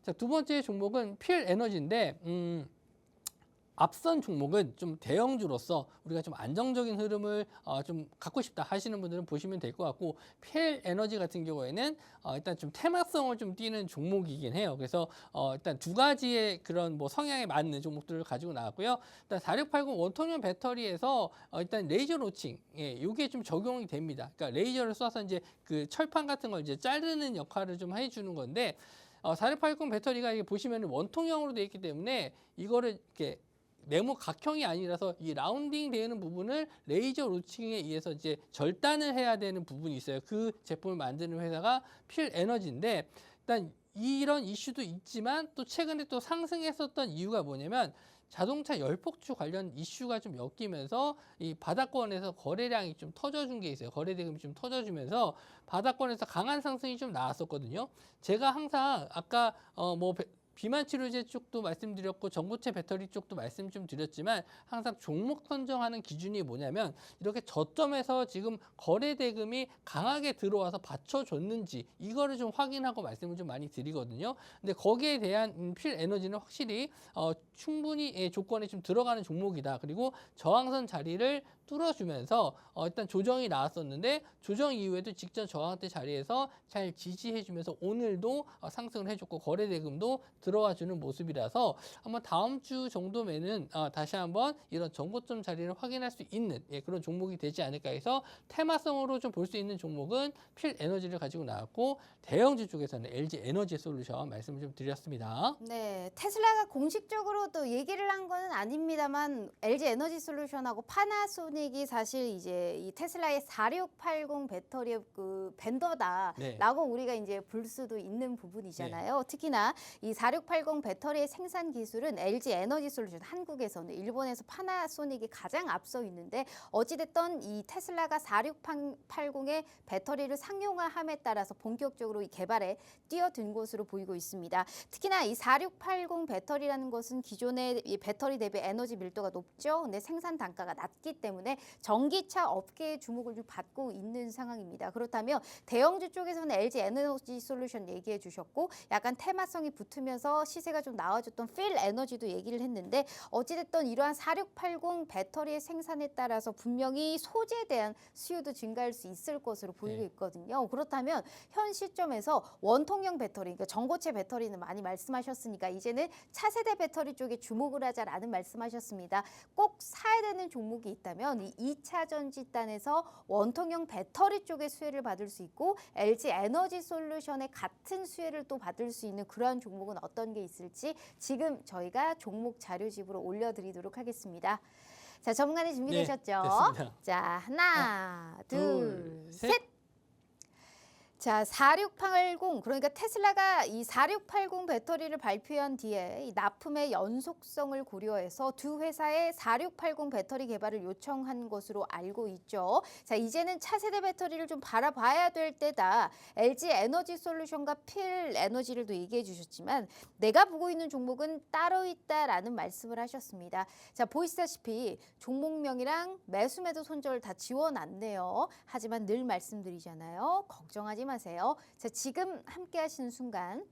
자, 두 번째 종목은 필 에너지인데 앞선 종목은 좀 대형주로서 우리가 좀 안정적인 흐름을 좀 갖고 싶다 하시는 분들은 보시면 될 것 같고 필 에너지 같은 경우에는 일단 좀 테마성을 좀 띠는 종목이긴 해요. 그래서 일단 두 가지의 그런 뭐 성향에 맞는 종목들을 가지고 나왔고요. 일단 4680 원통형 배터리에서 일단 레이저 로칭 이게 좀 적용이 됩니다. 그러니까 레이저를 쏴서 이제 그 철판 같은 걸 이제 자르는 역할을 좀 해주는 건데 4680 배터리가 이게 보시면 원통형으로 되어 있기 때문에 이거를 이렇게 네모 각형이 아니라서 이 라운딩 되는 부분을 레이저 로칭에 의해서 이제 절단을 해야 되는 부분이 있어요. 그 제품을 만드는 회사가 필 에너지인데 일단 이런 이슈도 있지만 또 최근에 또 상승했었던 이유가 뭐냐면 자동차 열폭주 관련 이슈가 좀 엮이면서 이 바닥권에서 거래량이 좀 터져준 게 있어요. 거래 대금이 좀 터져주면서 바닥권에서 강한 상승이 좀 나왔었거든요. 제가 항상 아까 뭐 비만 치료제 쪽도 말씀드렸고 전고체 배터리 쪽도 말씀 좀 드렸지만 항상 종목 선정하는 기준이 뭐냐면 이렇게 저점에서 지금 거래 대금이 강하게 들어와서 받쳐줬는지 이거를 좀 확인하고 말씀을 좀 많이 드리거든요. 근데 거기에 대한 필 에너지는 확실히 충분히 조건에 좀 들어가는 종목이다. 그리고 저항선 자리를 뚫어주면서 일단 조정이 나왔었는데 조정 이후에도 직전 저항대 자리에서 잘 지지해주면서 오늘도 상승을 해줬고 거래 대금도 들어와주는 모습이라서 한번 다음 주 정도면은 다시 한번 이런 전고점 자리를 확인할 수 있는 그런 종목이 되지 않을까 해서 테마성으로 좀 볼 수 있는 종목은 필 에너지를 가지고 나왔고 대형주 쪽에서는 LG 에너지 솔루션 말씀을 좀 드렸습니다. 네, 테슬라가 공식적으로 또 얘기를 한 거는 아닙니다만 LG 에너지 솔루션하고 파나소닉 파나소닉이 사실 이제 이 테슬라의 4680 배터리의 그 벤더다라고 네. 우리가 이제 볼 수도 있는 부분이잖아요. 특히나 이 4680 배터리의 생산 기술은 LG 에너지 솔루션 한국에서는 일본에서 파나소닉이 가장 앞서 있는데 어찌됐던 이 테슬라가 4680의 배터리를 상용화함에 따라서 본격적으로 이 개발에 뛰어든 것으로 보이고 있습니다. 특히나 이 4680 배터리라는 것은 기존의 이 배터리 대비 에너지 밀도가 높죠. 근데 생산 단가가 낮기 때문에 전기차 업계의 주목을 좀 받고 있는 상황입니다. 그렇다면 대형주 쪽에서는 LG 에너지 솔루션 얘기해 주셨고 약간 테마성이 붙으면서 시세가 좀 나와줬던 필 에너지도 얘기를 했는데 어찌됐든 이러한 4680 배터리의 생산에 따라서 분명히 소재에 대한 수요도 증가할 수 있을 것으로 보이고 네. 있거든요. 그렇다면 현 시점에서 원통형 배터리, 그러니까 전고체 배터리는 많이 말씀하셨으니까 이제는 차세대 배터리 쪽에 주목을 하자라는 말씀하셨습니다. 꼭 사야 되는 종목이 있다면 이 2차 전지단에서 원통형 배터리 쪽의 수혜를 받을 수 있고 LG 에너지 솔루션의 같은 수혜를 또 받을 수 있는 그러한 종목은 어떤 게 있을지 지금 저희가 종목 자료집으로 올려드리도록 하겠습니다. 자, 전문가님 준비되셨죠? 됐습니다. 자, 하나, 둘, 셋. 셋. 자, 4680 그러니까 테슬라가 이 4680 배터리를 발표한 뒤에 이 납품의 연속성을 고려해서 두 회사의 4680 배터리 개발을 요청한 것으로 알고 있죠. 자, 이제는 차세대 배터리를 좀 바라봐야 될 때다. LG 에너지 솔루션과 필 에너지를 또 얘기해 주셨지만 내가 보고 있는 종목은 따로 있다라는 말씀을 하셨습니다. 자, 보시다시피 종목명이랑 매수 매도 손절 다 지워놨네요. 하지만 늘 말씀드리잖아요. 걱정하지 마세요. 자, 지금 함께 하시는 순간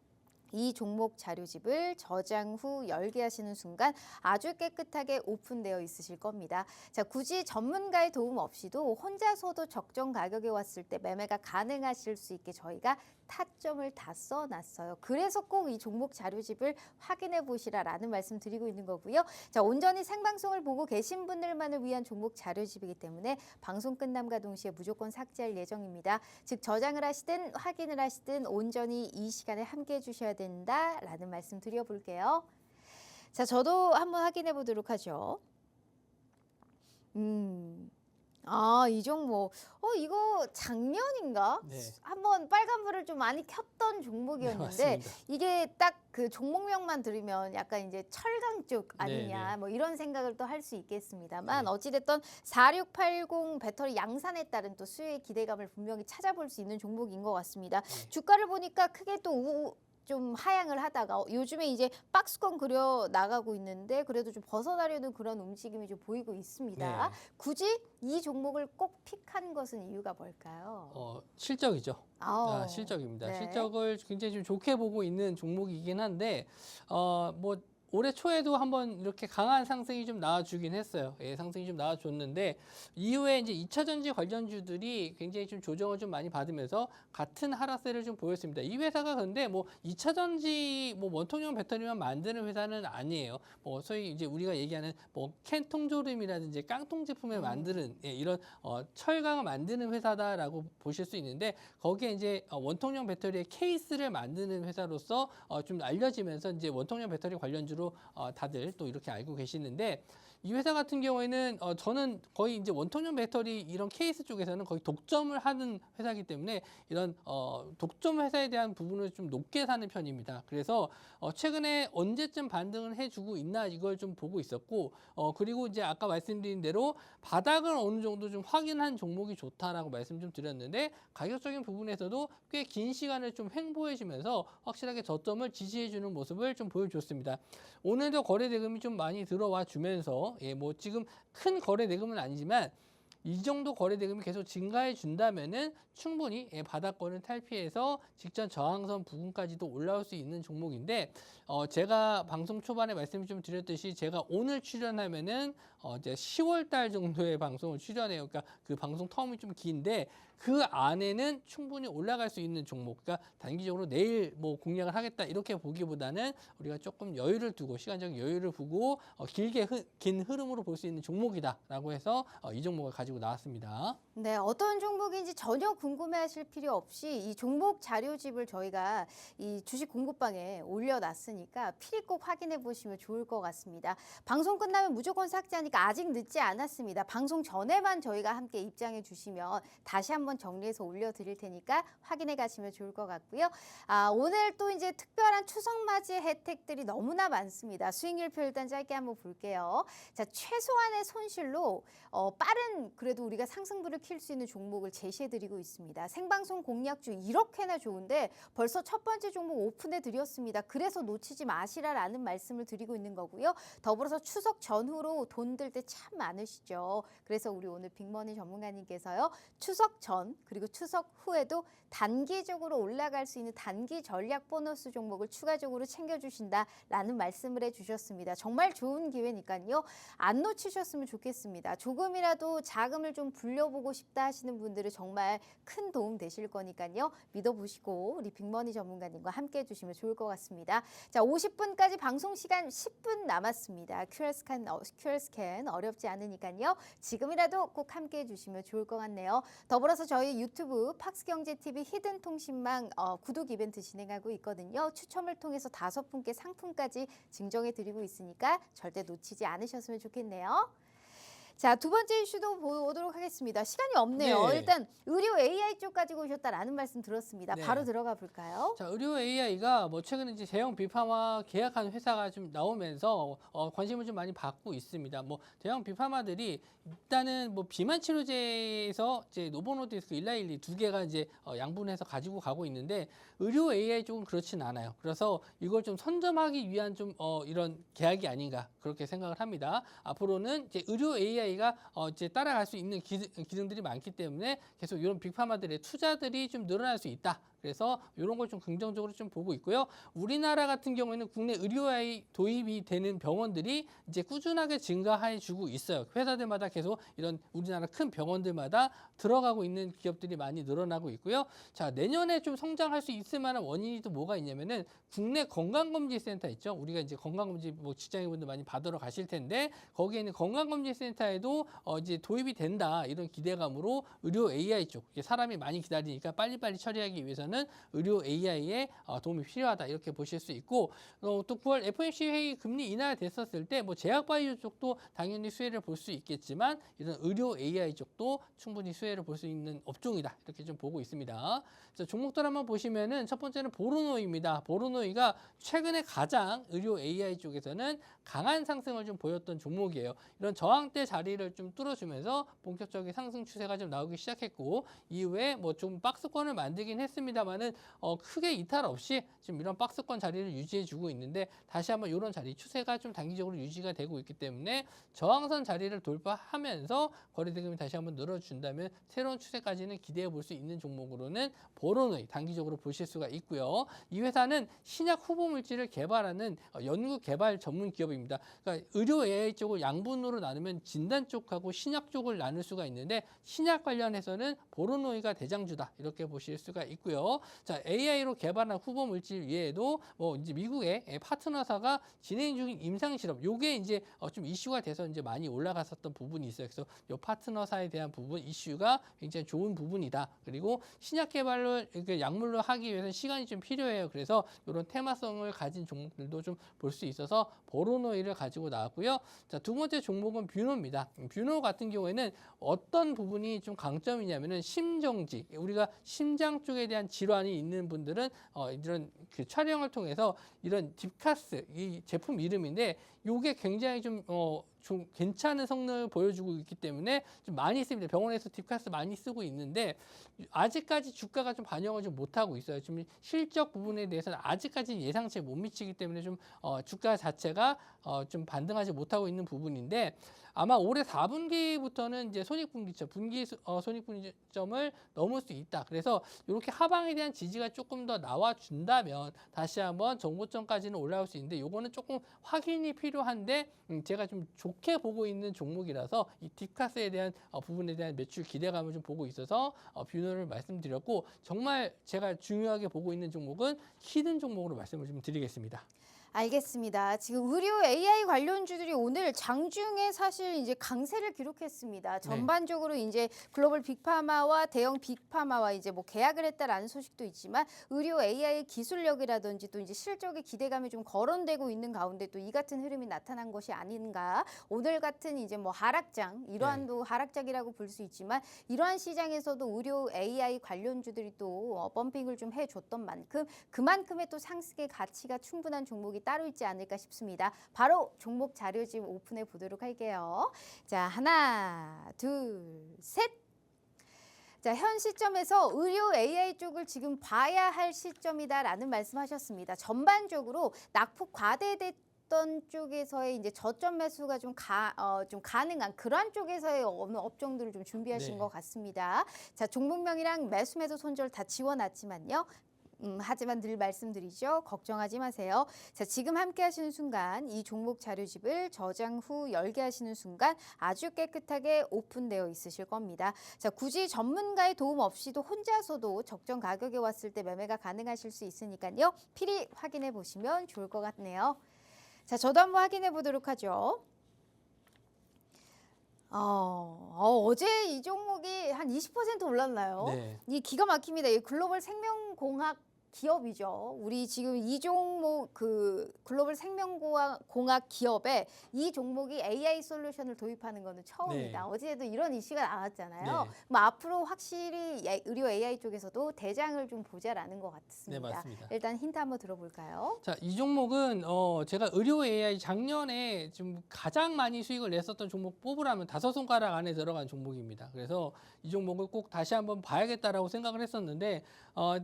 이 종목 자료집을 저장 후 열게 하시는 순간 아주 깨끗하게 오픈되어 있으실 겁니다. 자, 굳이 전문가의 도움 없이도 혼자서도 적정 가격에 왔을 때 매매가 가능하실 수 있게 저희가 타점을 다 써놨어요. 그래서 꼭 이 종목 자료집을 확인해 보시라라는 말씀 드리고 있는 거고요. 자, 온전히 생방송을 보고 계신 분들만을 위한 종목 자료집이기 때문에 방송 끝남과 동시에 무조건 삭제할 예정입니다. 즉 저장을 하시든 확인을 하시든 온전히 이 시간에 함께 해주셔야 된다라는 말씀 드려볼게요. 자, 저도 한번 확인해 보도록 하죠. 이 종목. 이거 작년인가? 네. 한번 빨간불을 좀 많이 켰던 종목이었는데 맞습니다. 이게 딱 그 종목명만 들으면 약간 이제 철강 쪽 아니냐 네. 뭐 이런 생각을 또 할 수 있겠습니다만 네. 어찌됐든 4680 배터리 양산에 따른 또 수요의 기대감을 분명히 찾아볼 수 있는 종목인 것 같습니다. 네. 주가를 보니까 크게 또 좀 하향을 하다가 요즘에 이제 박스권 그려 나가고 있는데 그래도 좀 벗어나려는 그런 움직임이 좀 보이고 있습니다. 네. 굳이 이 종목을 꼭 픽한 것은 이유가 뭘까요? 실적이죠. 아우, 실적입니다. 네. 실적을 굉장히 좀 좋게 보고 있는 종목이긴 한데 뭐 올해 초에도 한번 이렇게 강한 상승이 좀 나와주긴 했어요. 예, 상승이 좀 나와줬는데 이후에 이제 2차 전지 관련주들이 굉장히 좀 조정을 좀 많이 받으면서 같은 하락세를 좀 보였습니다. 이 회사가 근데 뭐 2차 전지 뭐 원통형 배터리만 만드는 회사는 아니에요. 뭐 소위 이제 우리가 얘기하는 뭐 캔 통조림이라든지 깡통 제품을 만드는 이런 철강을 만드는 회사다라고 보실 수 있는데 거기에 이제 원통형 배터리의 케이스를 만드는 회사로서 좀 알려지면서 이제 원통형 배터리 관련주로 다들 또 이렇게 알고 계시는데 이 회사 같은 경우에는 저는 거의 이제 원통형 배터리 이런 케이스 쪽에서는 거의 독점을 하는 회사이기 때문에 이런 독점 회사에 대한 부분을 좀 높게 사는 편입니다. 그래서 최근에 언제쯤 반등을 해주고 있나 이걸 좀 보고 있었고 그리고 이제 아까 말씀드린 대로 바닥을 어느 정도 좀 확인한 종목이 좋다라고 말씀 좀 드렸는데 가격적인 부분에서도 꽤 긴 시간을 좀 횡보해주면서 확실하게 저점을 지지해주는 모습을 좀 보여줬습니다. 오늘도 거래 대금이 좀 많이 들어와 주면서 뭐 지금 큰 거래 대금은 아니지만 이 정도 거래 대금이 계속 증가해 준다면은 충분히 바닥권을 탈피해서 직전 저항선 부근까지도 올라올 수 있는 종목인데 제가 방송 초반에 말씀 좀 드렸듯이 제가 오늘 출연하면은 이제 10월 달 정도의 방송을 출연해요. 그러니까 그 방송 텀이 좀 긴데 그 안에는 충분히 올라갈 수 있는 종목. 그러니까 단기적으로 내일 뭐 공략을 하겠다 이렇게 보기보다는 우리가 조금 여유를 두고 시간적 여유를 두고 길게 긴 흐름으로 볼 수 있는 종목이다라고 해서 이 종목을 가지고 가지고 나왔습니다. 네, 어떤 종목인지 전혀 궁금해하실 필요 없이 이 종목 자료집을 저희가 이 주식 공부방에 올려놨으니까 필히 꼭 확인해 보시면 좋을 것 같습니다. 방송 끝나면 무조건 삭제하니까 아직 늦지 않았습니다. 방송 전에만 저희가 함께 입장해 주시면 다시 한번 정리해서 올려드릴 테니까 확인해 가시면 좋을 것 같고요. 오늘 또 이제 특별한 추석 맞이 혜택들이 너무나 많습니다. 수익률표 일단 짧게 한번 볼게요. 자, 최소한의 손실로 빠른 그래도 우리가 상승분을 킬 수 있는 종목을 제시해드리고 있습니다. 생방송 공략주 이렇게나 좋은데 벌써 첫 번째 종목 오픈해 드렸습니다. 그래서 놓치지 마시라라는 말씀을 드리고 있는 거고요. 더불어서 추석 전후로 돈 들 때 참 많으시죠. 그래서 우리 오늘 빅머니 전문가님께서요. 추석 전 그리고 추석 후에도 단기적으로 올라갈 수 있는 단기 전략 보너스 종목을 추가적으로 챙겨주신다라는 말씀을 해주셨습니다. 정말 좋은 기회니까요. 안 놓치셨으면 좋겠습니다. 조금이라도 자금을 좀 불려보고 싶다 하시는 분들은 정말 큰 도움 되실 거니까요. 믿어보시고 우리 빅머니 전문가님과 함께 해주시면 좋을 것 같습니다. 자, 50분까지 방송 시간 10분 남았습니다. QR스캔 어렵지 않으니까요. 지금이라도 꼭 함께 해주시면 좋을 것 같네요. 더불어서 저희 유튜브 팍스경제TV 히든통신망 구독 이벤트 진행하고 있거든요. 추첨을 통해서 5분께 상품까지 증정해드리고 있으니까 절대 놓치지 않으셨으면 좋겠네요. 자, 두 번째 이슈도 보도록 하겠습니다. 시간이 없네요. 네. 일단 의료 AI 쪽 가지고 오셨다라는 말씀 들었습니다. 네. 바로 들어가 볼까요? 자, 의료 AI가 뭐 최근에 이제 대형 빅파마 계약한 회사가 좀 나오면서 관심을 좀 많이 받고 있습니다. 뭐 대형 빅파마들이 일단은 뭐 비만 치료제에서 이제 노보노디스크, 일라일리 두 개가 이제 양분해서 가지고 가고 있는데 의료 AI 쪽은 그렇진 않아요. 그래서 이걸 좀 선점하기 위한 좀 이런 계약이 아닌가 그렇게 생각을 합니다. 앞으로는 이제 의료 AI가 이제 따라갈 수 있는 기능들이 많기 때문에 계속 이런 빅파마들의 투자들이 좀 늘어날 수 있다. 그래서 이런 걸 좀 긍정적으로 좀 보고 있고요. 우리나라 같은 경우에는 국내 의료 AI 도입이 되는 병원들이 이제 꾸준하게 증가해 주고 있어요. 회사들마다 계속 이런 우리나라 큰 병원들마다 들어가고 있는 기업들이 많이 늘어나고 있고요. 자, 내년에 좀 성장할 수 있을 만한 원인이 또 뭐가 있냐면은 국내 건강검진센터 있죠. 우리가 이제 건강검진 뭐 직장인분들 많이 받으러 가실 텐데 거기에 있는 건강검진센터에도 이제 도입이 된다 이런 기대감으로 의료 AI 쪽 사람이 많이 기다리니까 빨리빨리 처리하기 위해서는 의료 AI의 도움이 필요하다 이렇게 보실 수 있고 또 9월 FOMC 회의 금리 인하됐었을 때 뭐 제약바이오 쪽도 당연히 수혜를 볼 수 있겠지만 이런 의료 AI 쪽도 충분히 수혜를 볼 수 있는 업종이다 이렇게 좀 보고 있습니다. 자, 종목들 한번 보시면은 첫 번째는 보로노이입니다. 보로노이가 최근에 가장 의료 AI 쪽에서는 강한 상승을 좀 보였던 종목이에요. 이런 저항대 자리를 좀 뚫어주면서 본격적인 상승 추세가 좀 나오기 시작했고 이후에 뭐 좀 박스권을 만들긴 했습니다만은 크게 이탈 없이 지금 이런 박스권 자리를 유지해주고 있는데 다시 한번 이런 자리 추세가 좀 단기적으로 유지가 되고 있기 때문에 저항선 자리를 돌파하면서 거래대금이 다시 한번 늘어준다면 새로운 추세까지는 기대해 볼 수 있는 종목으로는 보로노이 단기적으로 보실 수가 있고요. 이 회사는 신약 후보 물질을 개발하는 연구 개발 전문 기업입니다. 그러니까 의료 AI 쪽을 양분으로 나누면 진단 쪽하고 신약 쪽을 나눌 수가 있는데 신약 관련해서는 보로노이가 대장주다 이렇게 보실 수가 있고요. 자, AI로 개발한 후보 물질 외에도 뭐 이제 미국의 파트너사가 진행 중인 임상 실험 요게 이제 좀 이슈가 돼서 이제 많이 올라갔었던 부분이 있어요. 그래서 요 파트너사에 대한 부분 이슈가 굉장히 좋은 부분이다. 그리고 신약 개발을 이렇게 약물로 하기 위해서는 시간이 좀 필요해요. 그래서 이런 테마성을 가진 종목들도 좀 볼 수 있어서 보로노이를 가지고 나왔고요. 자, 두 번째 종목은 뷰노입니다. 뷰노 같은 경우에는 어떤 부분이 좀 강점이냐면은 심정지 우리가 심장 쪽에 대한 질환이 있는 분들은 이런 그 촬영을 통해서 이런 딥카스 이 제품 이름인데 요게 굉장히 좀 괜찮은 성능을 보여주고 있기 때문에 좀 많이 씁니다. 병원에서 딥카스 많이 쓰고 있는데 아직까지 주가가 좀 반영을 좀 못하고 있어요. 좀 실적 부분에 대해서는 아직까지 예상치에 못 미치기 때문에 좀 주가 자체가 좀 반등하지 못하고 있는 부분인데 아마 올해 4분기부터는 이제 손익분기점, 손익분기점을 넘을 수 있다. 그래서 이렇게 하방에 대한 지지가 조금 더 나와준다면 다시 한번 정고점까지는 올라올 수 있는데 요거는 조금 확인이 필요한데 제가 좀 좋게 보고 있는 종목이라서 이 딥카스에 대한 부분에 대한 매출 기대감을 좀 보고 있어서 뷰노를 말씀드렸고 정말 제가 중요하게 보고 있는 종목은 히든 종목으로 말씀을 좀 드리겠습니다. 알겠습니다. 지금 의료 AI 관련주들이 오늘 장중에 사실 이제 강세를 기록했습니다. 전반적으로 이제 글로벌 빅파마와 대형 빅파마와 이제 뭐 계약을 했다라는 소식도 있지만 의료 AI 기술력이라든지 또 이제 실적의 기대감이 좀 거론되고 있는 가운데 또 이 같은 흐름이 나타난 것이 아닌가. 오늘 같은 이제 뭐 하락장, 이러한도 하락장이라고 볼 수 있지만 이러한 시장에서도 의료 AI 관련주들이 또 펌핑을 좀 해줬던 만큼 그만큼의 또 상승의 가치가 충분한 종목이 따로 있지 않을까 싶습니다. 바로 종목 자료 지금 오픈해 보도록 할게요. 자, 하나, 둘, 셋. 자, 현 시점에서 의료 AI 쪽을 지금 봐야 할 시점이다라는 말씀하셨습니다. 전반적으로 낙폭 과대됐던 쪽에서의 이제 저점 매수가 좀 가능한 그러한 쪽에서의 어느 업종들을 좀 준비하신 것 같습니다. 자, 종목명이랑 매수 매도 손절 다 지워놨지만요. 하지만 늘 말씀드리죠. 걱정하지 마세요. 자, 지금 함께 하시는 순간 이 종목 자료집을 저장 후 열게 하시는 순간 아주 깨끗하게 오픈되어 있으실 겁니다. 자, 굳이 전문가의 도움 없이도 혼자서도 적정 가격에 왔을 때 매매가 가능하실 수 있으니까요. 필히 확인해 보시면 좋을 것 같네요. 자, 저도 한번 확인해 보도록 하죠. 어제 이 종목이 한 20% 올랐나요? 네. 이 기가 막힙니다. 이 글로벌 생명공학 기업이죠. 우리 지금 이 종목 그 글로벌 생명공학 기업에 이 종목이 AI 솔루션을 도입하는 거는 처음이다. 네. 어제도 이런 이슈가 나왔잖아요. 네. 뭐 앞으로 확실히 의료 AI 쪽에서도 대장을 좀 보자라는 것 같습니다. 네, 맞습니다. 일단 힌트 한번 들어볼까요? 자, 이 종목은 제가 의료 AI 작년에 좀 가장 많이 수익을 냈었던 종목 뽑으라면 5손가락 안에 들어간 종목입니다. 그래서 이 종목을 꼭 다시 한번 봐야겠다라고 생각을 했었는데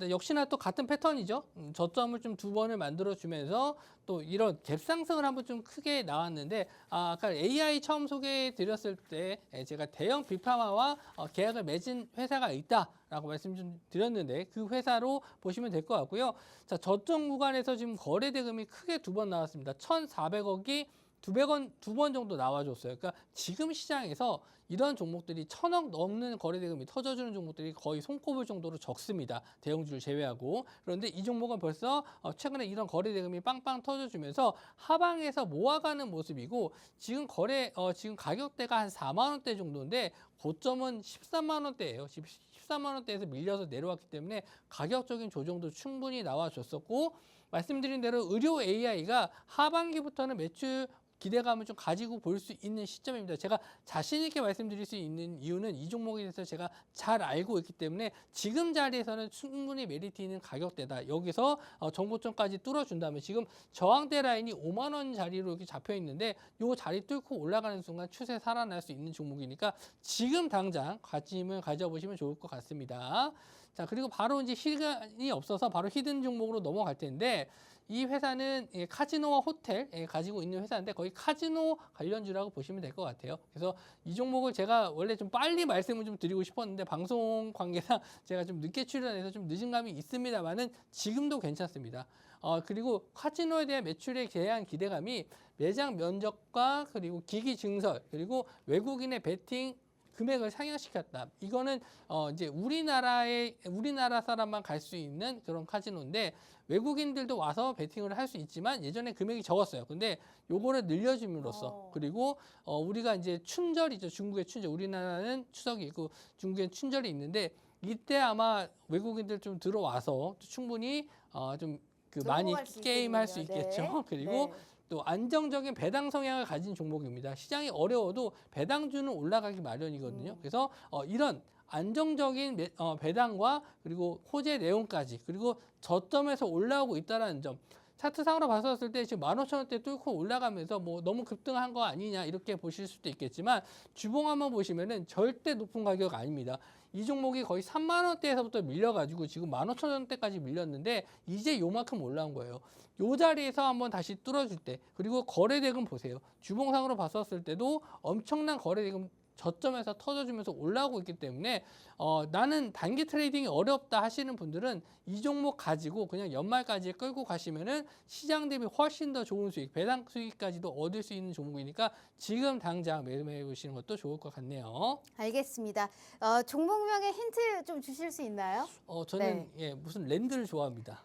역시나 또 같은 패턴이죠. 저점을 좀 2번을 만들어주면서 또 이런 갭 상승을 한번 좀 크게 나왔는데 아까 AI 처음 소개해 드렸을 때 제가 대형 빅파마와 계약을 맺은 회사가 있다라고 말씀 좀 드렸는데 그 회사로 보시면 될 것 같고요. 자, 저점 구간에서 지금 거래 대금이 크게 2번 나왔습니다. 1,400억이 200원 정도 나와줬어요. 그러니까 지금 시장에서 이런 종목들이 1,000억 넘는 거래 대금이 터져주는 종목들이 거의 손꼽을 정도로 적습니다. 대형주를 제외하고. 그런데 이 종목은 벌써 최근에 이런 거래 대금이 빵빵 터져주면서 하방에서 모아가는 모습이고 지금 지금 가격대가 한 4만 원대 정도인데 고점은 13만 원대예요. 13만 원대에서 밀려서 내려왔기 때문에 가격적인 조정도 충분히 나와줬었고 말씀드린 대로 의료 AI가 하반기부터는 매출 기대감을 좀 가지고 볼 수 있는 시점입니다. 제가 자신 있게 말씀드릴 수 있는 이유는 이 종목에 대해서 제가 잘 알고 있기 때문에 지금 자리에서는 충분히 메리트 있는 가격대다. 여기서 정고점까지 뚫어준다면 지금 저항대 라인이 5만 원 자리로 이렇게 잡혀 있는데 이 자리 뚫고 올라가는 순간 추세 살아날 수 있는 종목이니까 지금 당장 관심을 가져보시면 좋을 것 같습니다. 자, 그리고 바로 이제 시간이 없어서 바로 히든 종목으로 넘어갈 텐데 이 회사는 카지노와 호텔 가지고 있는 회사인데 거의 카지노 관련주라고 보시면 될 것 같아요. 그래서 이 종목을 제가 원래 좀 빨리 말씀을 좀 드리고 싶었는데 방송 관계상 제가 좀 늦게 출연해서 좀 늦은 감이 있습니다만은 지금도 괜찮습니다. 그리고 카지노에 대한 매출에 대한 기대감이 매장 면적과 그리고 기기 증설 그리고 외국인의 베팅 금액을 상향시켰다. 이거는 이제 우리나라 사람만 갈 수 있는 그런 카지노인데 외국인들도 와서 베팅을 할 수 있지만 예전에 금액이 적었어요. 근데 요거를 늘려줌으로써 그리고 우리가 이제 춘절이죠. 중국의 춘절. 우리나라는 추석이 있고 중국엔 춘절이 있는데 이때 아마 외국인들 좀 들어와서 충분히 좀 많이 게임할 수 있겠죠. 네. 그리고 또 안정적인 배당 성향을 가진 종목입니다. 시장이 어려워도 배당주는 올라가기 마련이거든요. 그래서 이런 안정적인 배당과 그리고 호재 내용까지 그리고 저점에서 올라오고 있다는 점. 차트상으로 봤었을 때 지금 15,000원대 뚫고 올라가면서 뭐 너무 급등한 거 아니냐 이렇게 보실 수도 있겠지만 주봉 한번 보시면은 절대 높은 가격 아닙니다. 이 종목이 거의 3만 원대에서부터 밀려가지고 지금 15,000원대까지 밀렸는데 이제 요만큼 올라온 거예요. 요 자리에서 한번 다시 뚫어줄 때 그리고 거래대금 보세요. 주봉상으로 봤었을 때도 엄청난 거래대금 저점에서 터져주면서 올라오고 있기 때문에 나는 단기 트레이딩이 어렵다 하시는 분들은 이 종목 가지고 그냥 연말까지 끌고 가시면은 시장 대비 훨씬 더 좋은 수익, 배당 수익까지도 얻을 수 있는 종목이니까 지금 당장 매매해 보시는 것도 좋을 것 같네요. 알겠습니다. 종목명의 힌트 좀 주실 수 있나요? 저는 예, 무슨 랜드를 좋아합니다.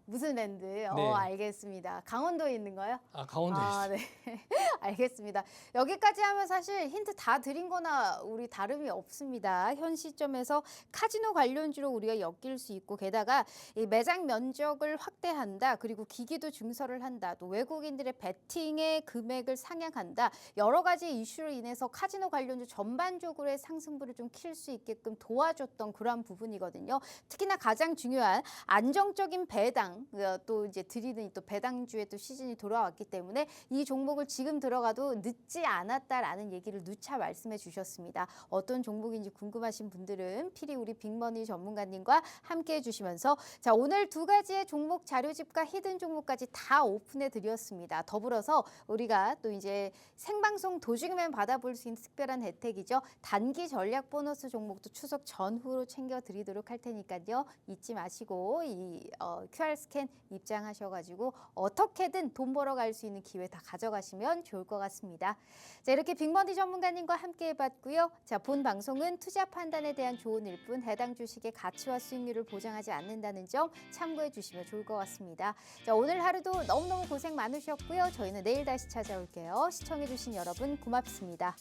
무슨 랜드? 네. 알겠습니다. 강원도에 있는 거요? 강원도에 있어요. 네. 알겠습니다. 여기까지 하면 사실 힌트 다 드린 거나 우리 다름이 없습니다. 현 시점에서 카지노 관련주로 우리가 엮일 수 있고 게다가 이 매장 면적을 확대한다. 그리고 기기도 증설을 한다. 또 외국인들의 베팅의 금액을 상향한다. 여러 가지 이슈로 인해서 카지노 관련주 전반적으로의 상승분을 좀 킬 수 있게끔 도와줬던 그러한 부분이거든요. 특히나 가장 중요한 안정적인 배당, 또 이제 드리는 또 배당주의 또 시즌이 돌아왔기 때문에 이 종목을 지금 들어가도 늦지 않았다라는 얘기를 누차 말씀해 주셨습니다. 어떤 종목인지 궁금하신 분들은 필히 우리 빅머니 전문가님과 함께 해주시면서 자, 오늘 두 가지의 종목 자료집과 히든 종목까지 다 오픈해 드렸습니다. 더불어서 우리가 또 이제 생방송 도중에만 받아볼 수 있는 특별한 혜택이죠. 단기 전략 보너스 종목도 추석 전후로 챙겨 드리도록 할 테니까요. 잊지 마시고 이 QR 스캔 입장하셔가지고 어떻게든 돈 벌어갈 수 있는 기회 다 가져가시면 좋을 것 같습니다. 자, 이렇게 빅머니 전문가님과 함께 해봤고요. 자, 본 방송은 투자 판단에 대한 조언일 뿐 해당 주식의 가치와 수익률을 보장하지 않는다는 점 참고해 주시면 좋을 것 같습니다. 자, 오늘 하루도 너무너무 고생 많으셨고요. 저희는 내일 다시 찾아올게요. 시청해 주신 여러분 고맙습니다.